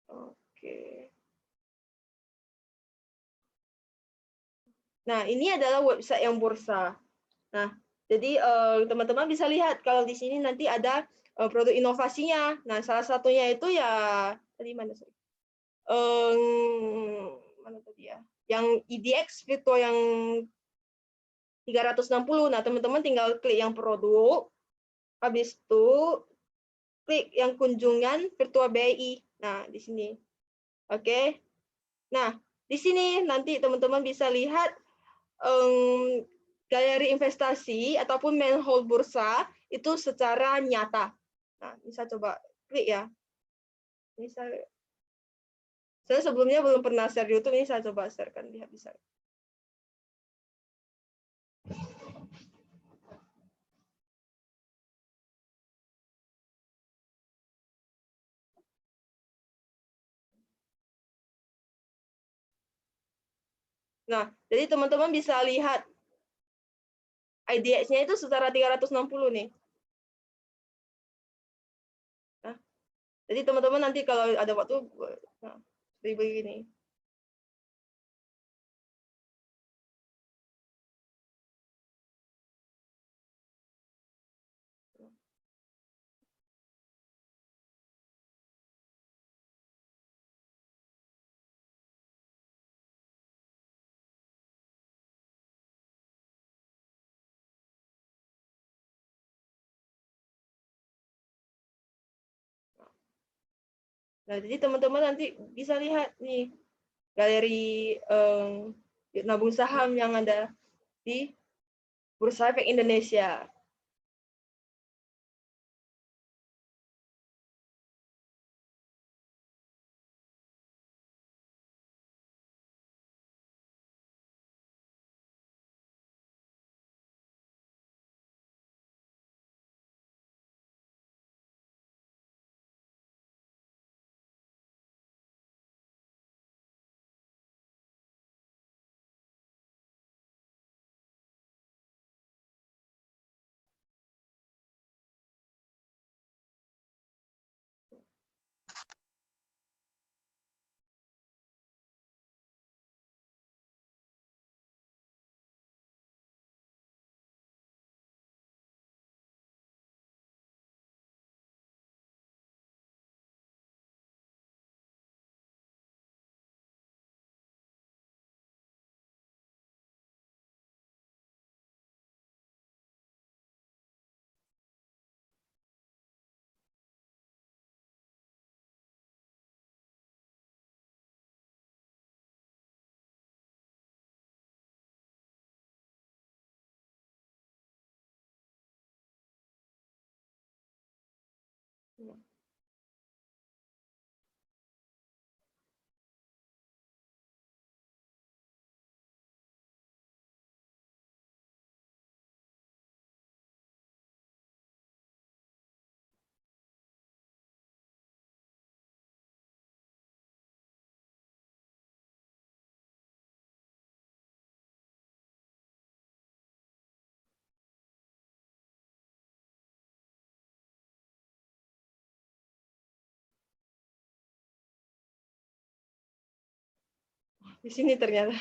Oke. Nah, ini adalah website yang bursa. Nah, jadi teman-teman bisa lihat kalau di sini nanti ada produk inovasinya. Nah, salah satunya itu ya tadi mana sih? Mana tadi ya? Yang IDX Virtual yang 360. Nah, teman-teman tinggal klik yang produk. Habis itu klik yang kunjungan Virtual BI. Nah, di sini. Oke. Nah, di sini nanti teman-teman bisa lihat galeri investasi ataupun manhole bursa itu secara nyata. Nah, bisa coba klik ya. Ini saya sebelumnya belum pernah share di YouTube, ini saya coba sharekan, lihat bisa. Nah, jadi teman-teman bisa lihat IDX-nya itu secara 360 nih. Nah, jadi teman-teman nanti kalau ada waktu, nah, begini. Nah, jadi teman-teman nanti bisa lihat nih galeri nabung saham yang ada di Bursa Efek Indonesia. Di sini ternyata.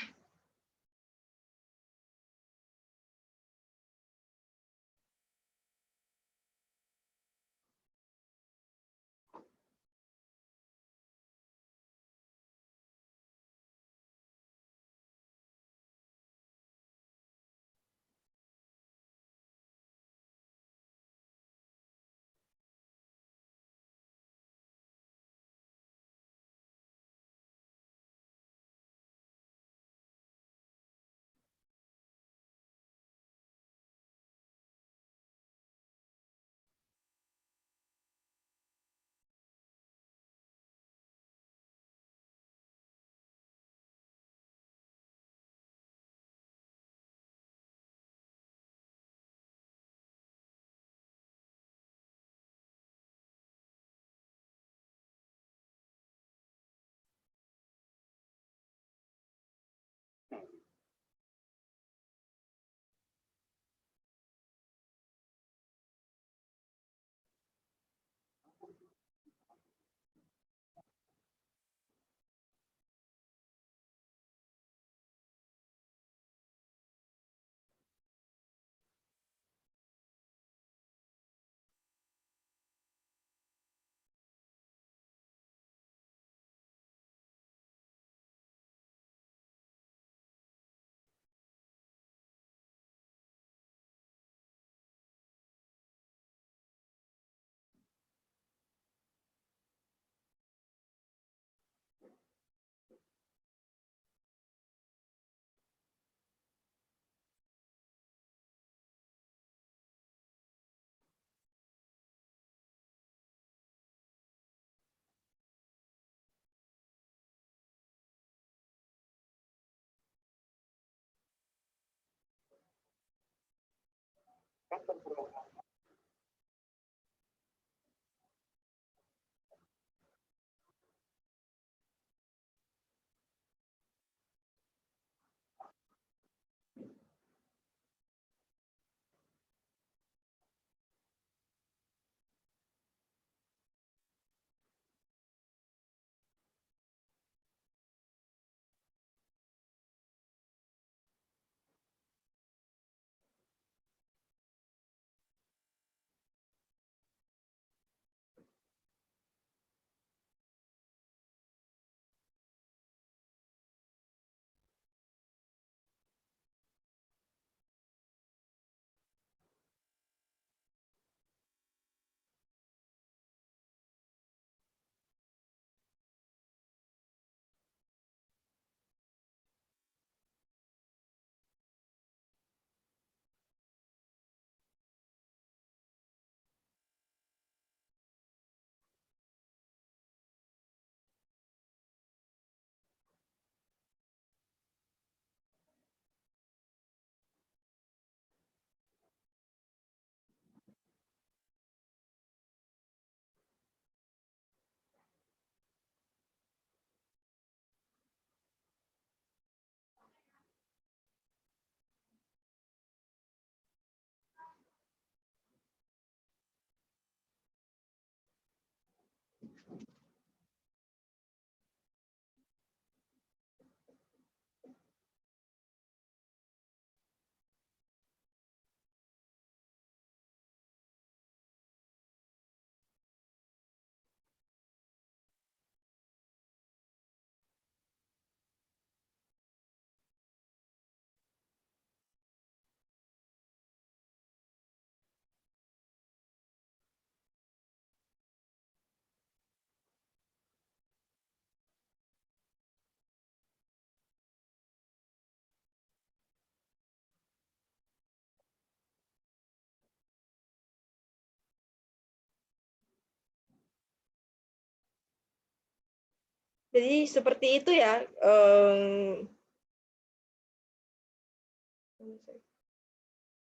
Jadi seperti itu ya.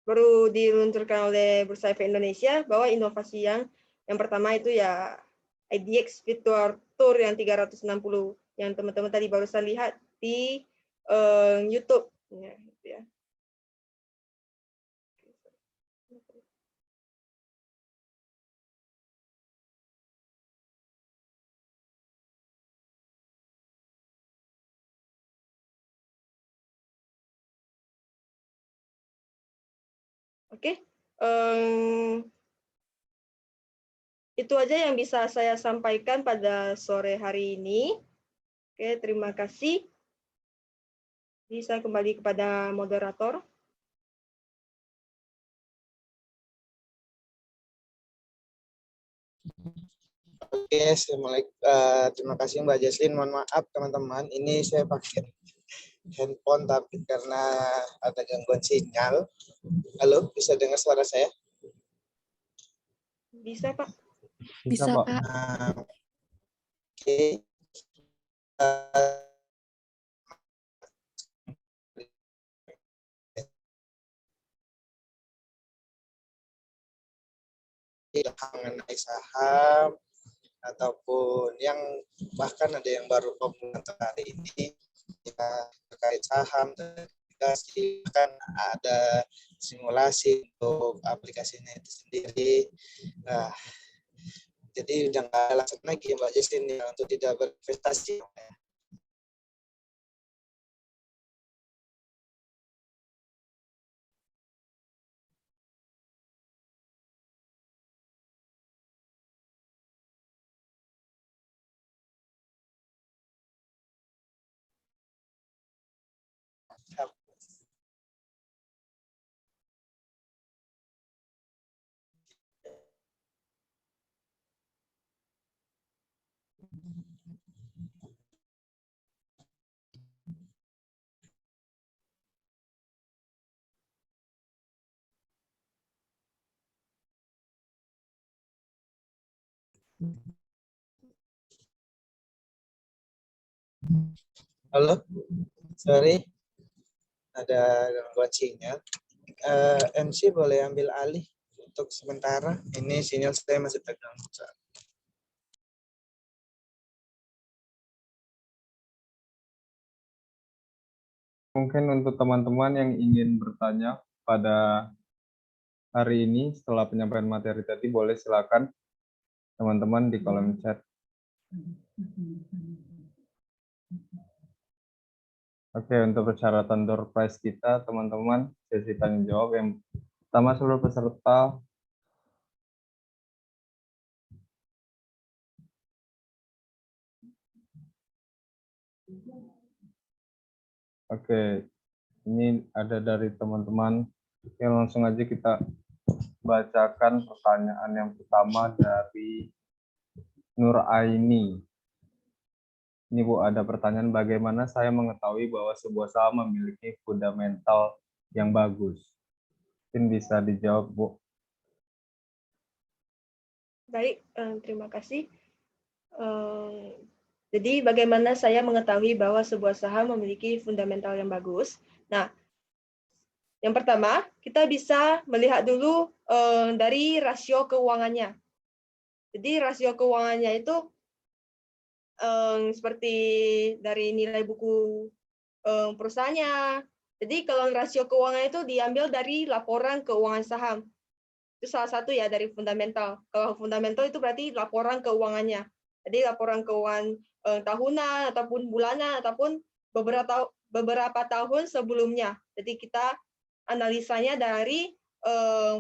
Baru diluncurkan oleh Bursa Efek Indonesia bahwa inovasi yang pertama itu ya IDX Virtual Tour yang 360 yang teman-teman tadi barusan lihat di YouTube. Ya, gitu ya. Oke, itu aja yang bisa saya sampaikan pada sore hari ini. Oke, terima kasih. Jadi saya kembali kepada moderator. Oke, terima kasih Mbak Jesslyn. Mohon maaf teman-teman, ini saya pakai handphone tapi karena ada gangguan sinyal. Halo, bisa dengar suara saya? Bisa, Pak? Bisa, Pak. Oke. Mengenai saham ataupun yang bahkan ada yang baru populer hari ini ya, terkait saham dan aplikasi, kan ada simulasi untuk aplikasinya itu sendiri. Nah, jadi udah nggak alasan lagi Mbak Jesslyn ya untuk tidak berinvestasi. Halo, sorry, ada gangguan sinyal. MC boleh ambil alih untuk sementara. Ini sinyal saya masih terganggu. Mungkin untuk teman-teman yang ingin bertanya pada hari ini setelah penyampaian materi tadi, boleh silakan teman-teman di kolom chat. Oke, untuk persyaratan door prize kita, teman-teman, sesi tanya jawab yang pertama seluruh peserta Oke, ini ada dari teman-teman. Yang langsung aja kita bacakan pertanyaan yang pertama dari Nur Aini. Ini Bu, ada pertanyaan bagaimana saya mengetahui bahwa sebuah saham memiliki fundamental yang bagus? Mungkin bisa dijawab, Bu. Baik, terima kasih. Jadi bagaimana saya mengetahui bahwa sebuah saham memiliki fundamental yang bagus? Nah, yang pertama, kita bisa melihat dulu dari rasio keuangannya. Jadi rasio keuangannya itu seperti dari nilai buku perusahaannya. Jadi kalau rasio keuangan itu diambil dari laporan keuangan saham. Itu salah satu ya dari fundamental. Kalau fundamental itu berarti laporan keuangannya. Jadi laporan keuangan tahunan ataupun bulanan ataupun beberapa tahun sebelumnya. Jadi kita analisanya dari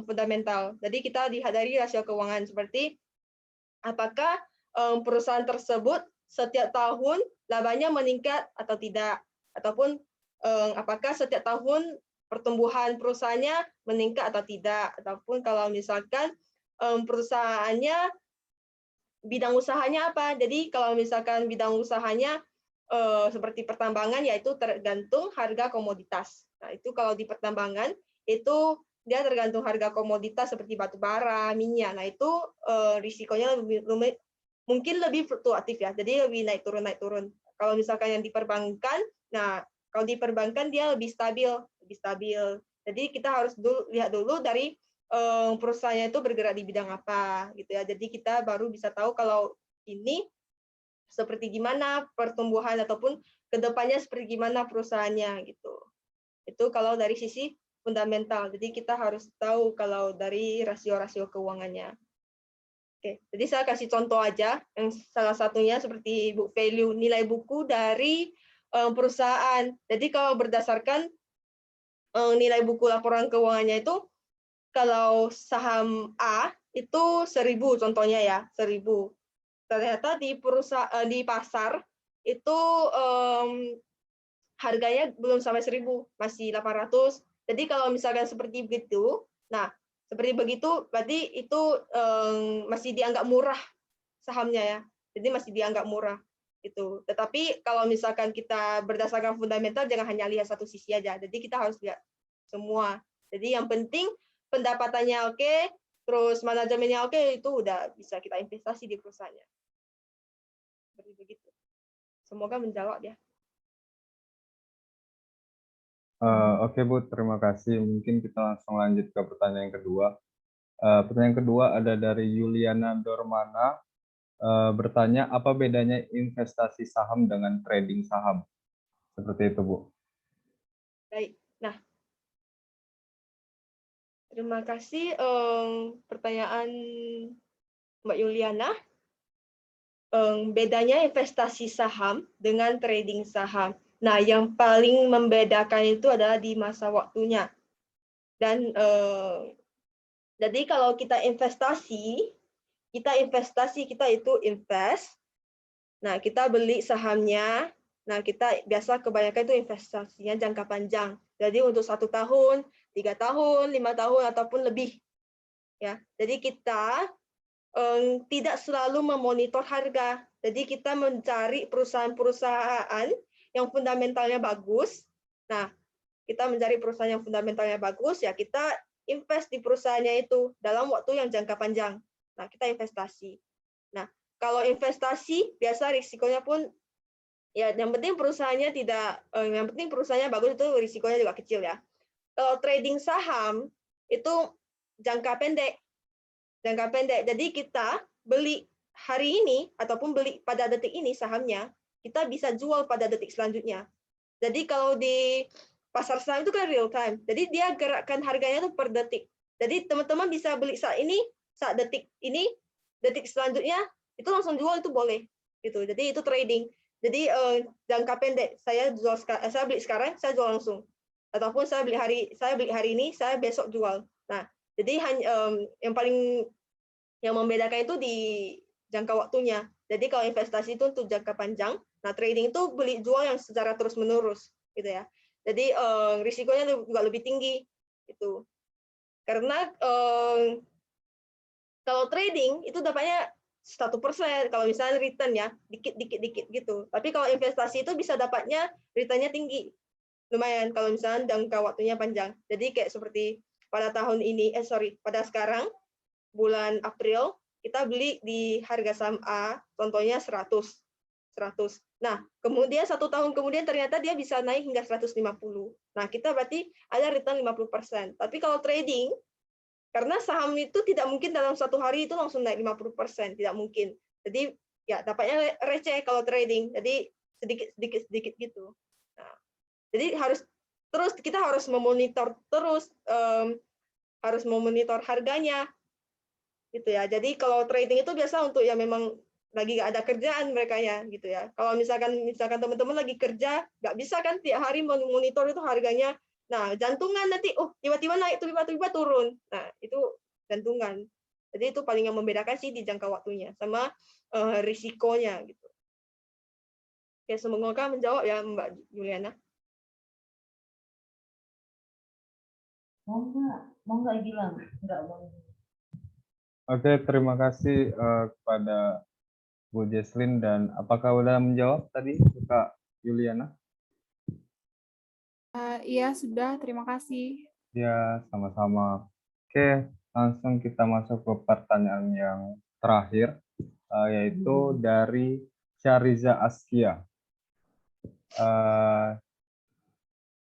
fundamental. Jadi kita lihat dari rasio keuangan seperti apakah perusahaan tersebut setiap tahun labanya meningkat atau tidak, ataupun apakah setiap tahun pertumbuhan perusahaannya meningkat atau tidak, ataupun kalau misalkan perusahaannya bidang usahanya apa. Jadi kalau misalkan bidang usahanya seperti pertambangan, yaitu tergantung harga komoditas. Nah, itu kalau di pertambangan itu dia tergantung harga komoditas seperti batu bara, minyak. Nah, itu risikonya mungkin lebih fluktuatif ya. Jadi lebih naik turun. Kalau misalkan yang di perbankan, nah kalau di perbankan dia lebih stabil. Jadi kita harus lihat dulu dari perusahaannya itu bergerak di bidang apa gitu ya. Jadi kita baru bisa tahu kalau ini seperti gimana pertumbuhan ataupun kedepannya seperti gimana perusahaannya gitu. Itu kalau dari sisi fundamental. Jadi kita harus tahu kalau dari rasio-rasio keuangannya. Oke, jadi saya kasih contoh aja. Yang salah satunya seperti book value, nilai buku dari perusahaan. Jadi kalau berdasarkan nilai buku laporan keuangannya itu, kalau saham A itu 1.000 contohnya ya, 1.000. Ternyata di pasar itu harganya belum sampai 1.000, masih 800. Jadi kalau misalkan seperti begitu, nah seperti begitu berarti itu masih dianggap murah sahamnya ya. Jadi masih dianggap murah itu. Tetapi kalau misalkan kita berdasarkan fundamental jangan hanya lihat satu sisi aja. Jadi kita harus lihat semua. Jadi yang penting pendapatannya oke, terus manajemennya oke, itu udah bisa kita investasi di perusahaannya. Seperti begitu. Semoga menjawab ya. Oke Bu, terima kasih. Mungkin kita langsung lanjut ke pertanyaan yang kedua. Pertanyaan kedua ada dari Yuliana Dormana, bertanya apa bedanya investasi saham dengan trading saham? Seperti itu Bu. Baik. Nah, terima kasih pertanyaan Mbak Yuliana. Bedanya investasi saham dengan trading saham. Nah, yang paling membedakan itu adalah di masa waktunya. Dan jadi kalau kita investasi, kita itu invest. Nah, kita beli sahamnya. Nah, kita biasa kebanyakan itu investasinya jangka panjang. Jadi untuk 1 tahun, 3 tahun, 5 tahun ataupun lebih. Ya, jadi kita tidak selalu memonitor harga. Jadi kita mencari perusahaan-perusahaan yang fundamentalnya bagus. Nah, kita mencari perusahaan yang fundamentalnya bagus, ya kita invest di perusahaannya itu dalam waktu yang jangka panjang. Nah, kita investasi. Nah, kalau investasi biasa risikonya pun ya yang penting perusahaannya yang penting perusahaannya bagus, itu risikonya juga kecil ya. Kalau trading saham itu jangka pendek. Jadi kita beli hari ini ataupun beli pada detik ini sahamnya, kita bisa jual pada detik selanjutnya. Jadi kalau di pasar saham itu kan real time. Jadi dia gerakkan harganya itu per detik. Jadi teman-teman bisa beli saat ini, saat detik ini, detik selanjutnya itu langsung jual, itu boleh. Gitu. Jadi itu trading. Jadi jangka pendek, saya beli sekarang, saya jual langsung. Ataupun saya beli hari ini, saya besok jual. Nah, jadi yang membedakan itu di jangka waktunya. Jadi kalau investasi itu untuk jangka panjang, nah trading itu beli jual yang secara terus menerus, gitu ya. Jadi risikonya juga lebih tinggi, gitu. Karena kalau trading itu dapatnya 1%, kalau misalnya return ya dikit gitu. Tapi kalau investasi itu bisa dapatnya returnnya tinggi, lumayan kalau misalnya jangka waktunya panjang. Jadi kayak seperti pada tahun ini, pada sekarang bulan April kita beli di harga saham A, contohnya 100. Nah, kemudian 1 tahun kemudian ternyata dia bisa naik hingga 150. Nah, kita berarti ada return 50%. Tapi kalau trading, karena saham itu tidak mungkin dalam 1 hari itu langsung naik 50%, tidak mungkin. Jadi ya dapatnya receh kalau trading. Jadi sedikit gitu. Nah, jadi kita harus memonitor terus, harus memonitor harganya, gitu ya. Jadi kalau trading itu biasa untuk yang memang lagi nggak ada kerjaan mereka ya, gitu ya. Kalau misalkan teman-teman lagi kerja, nggak bisa kan tiap hari monitor itu harganya. Nah, jantungan nanti, tiba-tiba naik, tiba-tiba turun. Nah, itu jantungan. Jadi itu paling yang membedakan sih di jangka waktunya sama risikonya, gitu. Oke, semoga menjawab ya Mbak Juliana. Mau nggak bilang? Nggak mau. Oke, terima kasih kepada Bu Jesslyn, dan apakah udah menjawab tadi Kak Yuliana? Iya, sudah. Terima kasih. Ya, sama-sama. Oke, langsung kita masuk ke pertanyaan yang terakhir. yaitu dari Syariza Askia.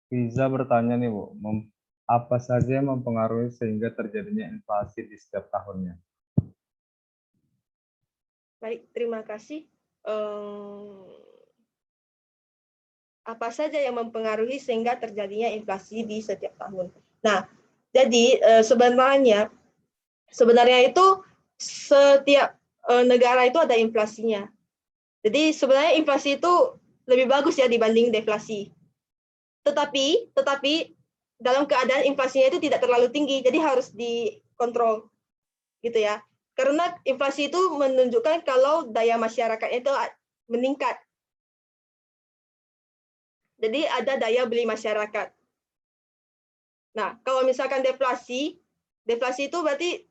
Riza bertanya nih Bu, apa saja yang mempengaruhi sehingga terjadinya inflasi di setiap tahunnya? Baik, terima kasih. Apa saja yang mempengaruhi sehingga terjadinya inflasi di setiap tahun? Nah, jadi sebenarnya itu setiap negara itu ada inflasinya. Jadi sebenarnya inflasi itu lebih bagus ya dibanding deflasi. Tetapi dalam keadaan inflasinya itu tidak terlalu tinggi, jadi harus dikontrol, gitu ya. Karena inflasi itu menunjukkan kalau daya masyarakat itu meningkat. Jadi ada daya beli masyarakat. Nah, kalau misalkan deflasi itu berarti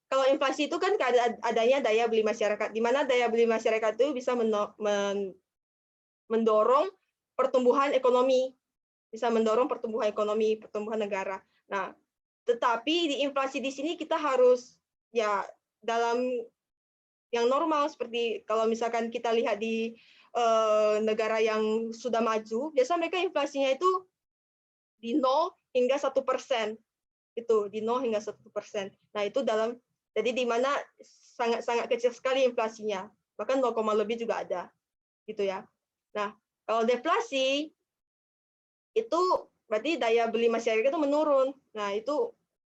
kalau inflasi itu kan adanya daya beli masyarakat, di mana daya beli masyarakat itu bisa mendorong pertumbuhan ekonomi, pertumbuhan negara. Nah, tetapi di inflasi di sini kita harus ya dalam yang normal, seperti kalau misalkan kita lihat di negara yang sudah maju, biasanya mereka inflasinya itu di 0 hingga 1%. Itu di 0 hingga 1%. Nah, itu jadi di mana sangat kecil sekali inflasinya, bahkan 0, lebih juga ada, gitu ya. Nah, kalau deflasi itu berarti daya beli masyarakat itu menurun. Nah, itu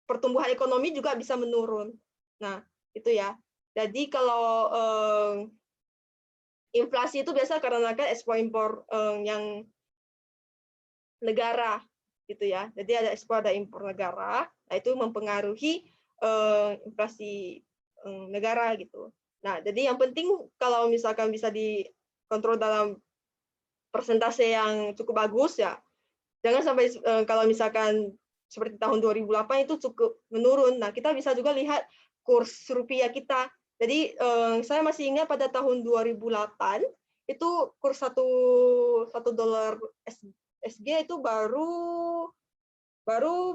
pertumbuhan ekonomi juga bisa menurun. Nah, itu ya. Jadi kalau inflasi itu biasa karena kan ekspor impor yang negara, gitu ya. Jadi ada ekspor ada impor negara. Nah, itu mempengaruhi inflasi negara gitu. Nah, jadi yang penting kalau misalkan bisa dikontrol dalam persentase yang cukup bagus ya. Jangan sampai kalau misalkan seperti tahun 2008 itu cukup menurun. Nah, kita bisa juga lihat kurs rupiah kita. Jadi saya masih ingat pada tahun 2008 itu kurs satu dolar SG itu baru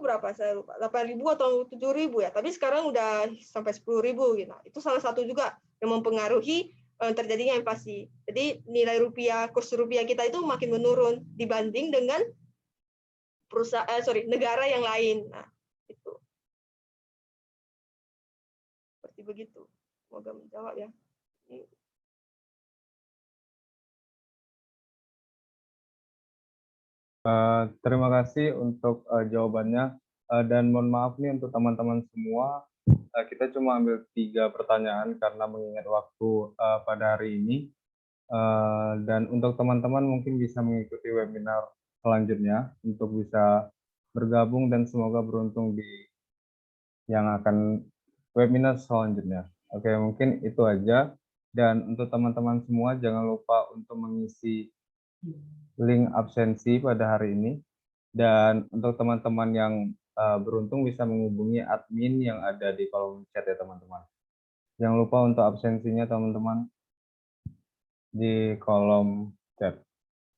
berapa saya lupa, 8.000 atau 7.000 ya. Tapi sekarang udah sampai 10.000 gitu. Itu salah satu juga yang mempengaruhi terjadinya inflasi. Jadi nilai rupiah, kurs rupiah kita itu makin menurun dibanding dengan negara yang lain. Nah, itu. Seperti begitu. Semoga menjawab ya. Terima kasih untuk jawabannya, dan mohon maaf nih untuk teman-teman semua, kita cuma ambil 3 pertanyaan karena mengingat waktu pada hari ini, dan untuk teman-teman mungkin bisa mengikuti webinar selanjutnya untuk bisa bergabung dan semoga beruntung di yang akan webinar selanjutnya. Oke, mungkin itu aja, dan untuk teman-teman semua jangan lupa untuk mengisi link absensi pada hari ini, dan untuk teman-teman yang beruntung bisa menghubungi admin yang ada di kolom chat ya teman-teman. Jangan lupa untuk absensinya teman-teman di kolom chat.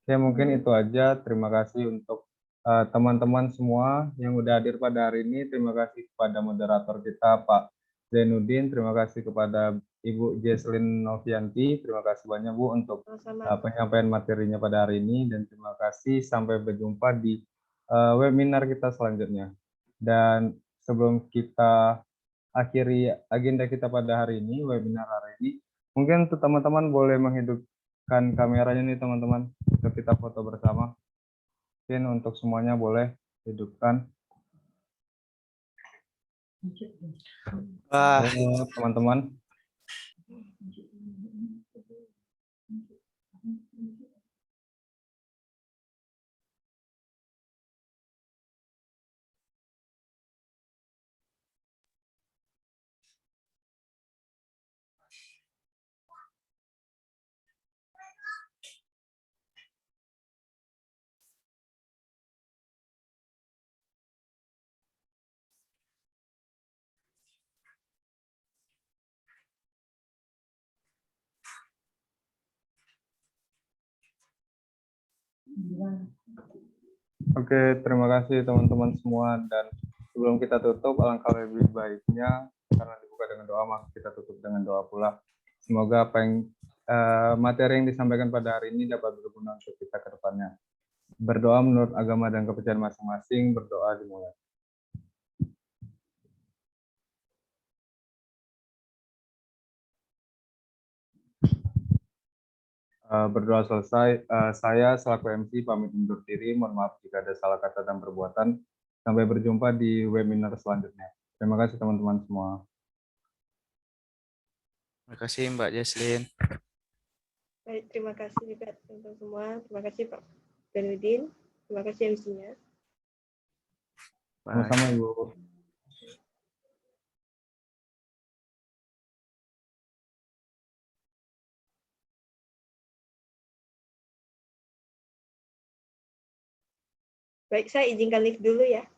Oke, mungkin itu aja. Terima kasih untuk teman-teman semua yang udah hadir pada hari ini. Terima kasih kepada moderator kita Pak Zainuddin. Terima kasih kepada Ibu Jesslyn Novianti. Terima kasih banyak Bu untuk penyampaian materinya pada hari ini, dan terima kasih, sampai berjumpa di webinar kita selanjutnya. Dan sebelum kita akhiri agenda kita pada hari ini, webinar hari ini, mungkin untuk teman-teman boleh menghidupkan kameranya nih teman-teman, untuk kita foto bersama. Mungkin untuk semuanya boleh hidupkan. Halo teman-teman. Oke, terima kasih teman-teman semua, dan sebelum kita tutup, alangkah lebih baiknya karena dibuka dengan doa, maka kita tutup dengan doa pula. Semoga apa yang materi yang disampaikan pada hari ini dapat berguna untuk kita ke depannya. Berdoa menurut agama dan kepercayaan masing-masing, berdoa dimulai. Berdoa selesai, saya selaku MC pamit undur diri. Mohon maaf jika ada salah kata dan perbuatan. Sampai berjumpa di webinar selanjutnya. Terima kasih teman-teman semua. Terima kasih Mbak Jesslyn. Baik, terima kasih juga teman-teman semua. Terima kasih Pak Zainuddin. Terima kasih MC-nya. Bye. Sama-sama Ibu. Baik, saya izinkan live dulu ya.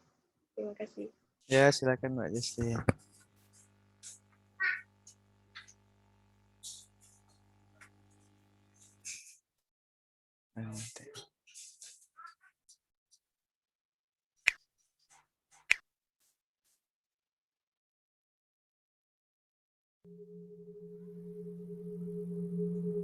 Terima kasih. Ya, silakan Mbak Jesslyn. Nanti.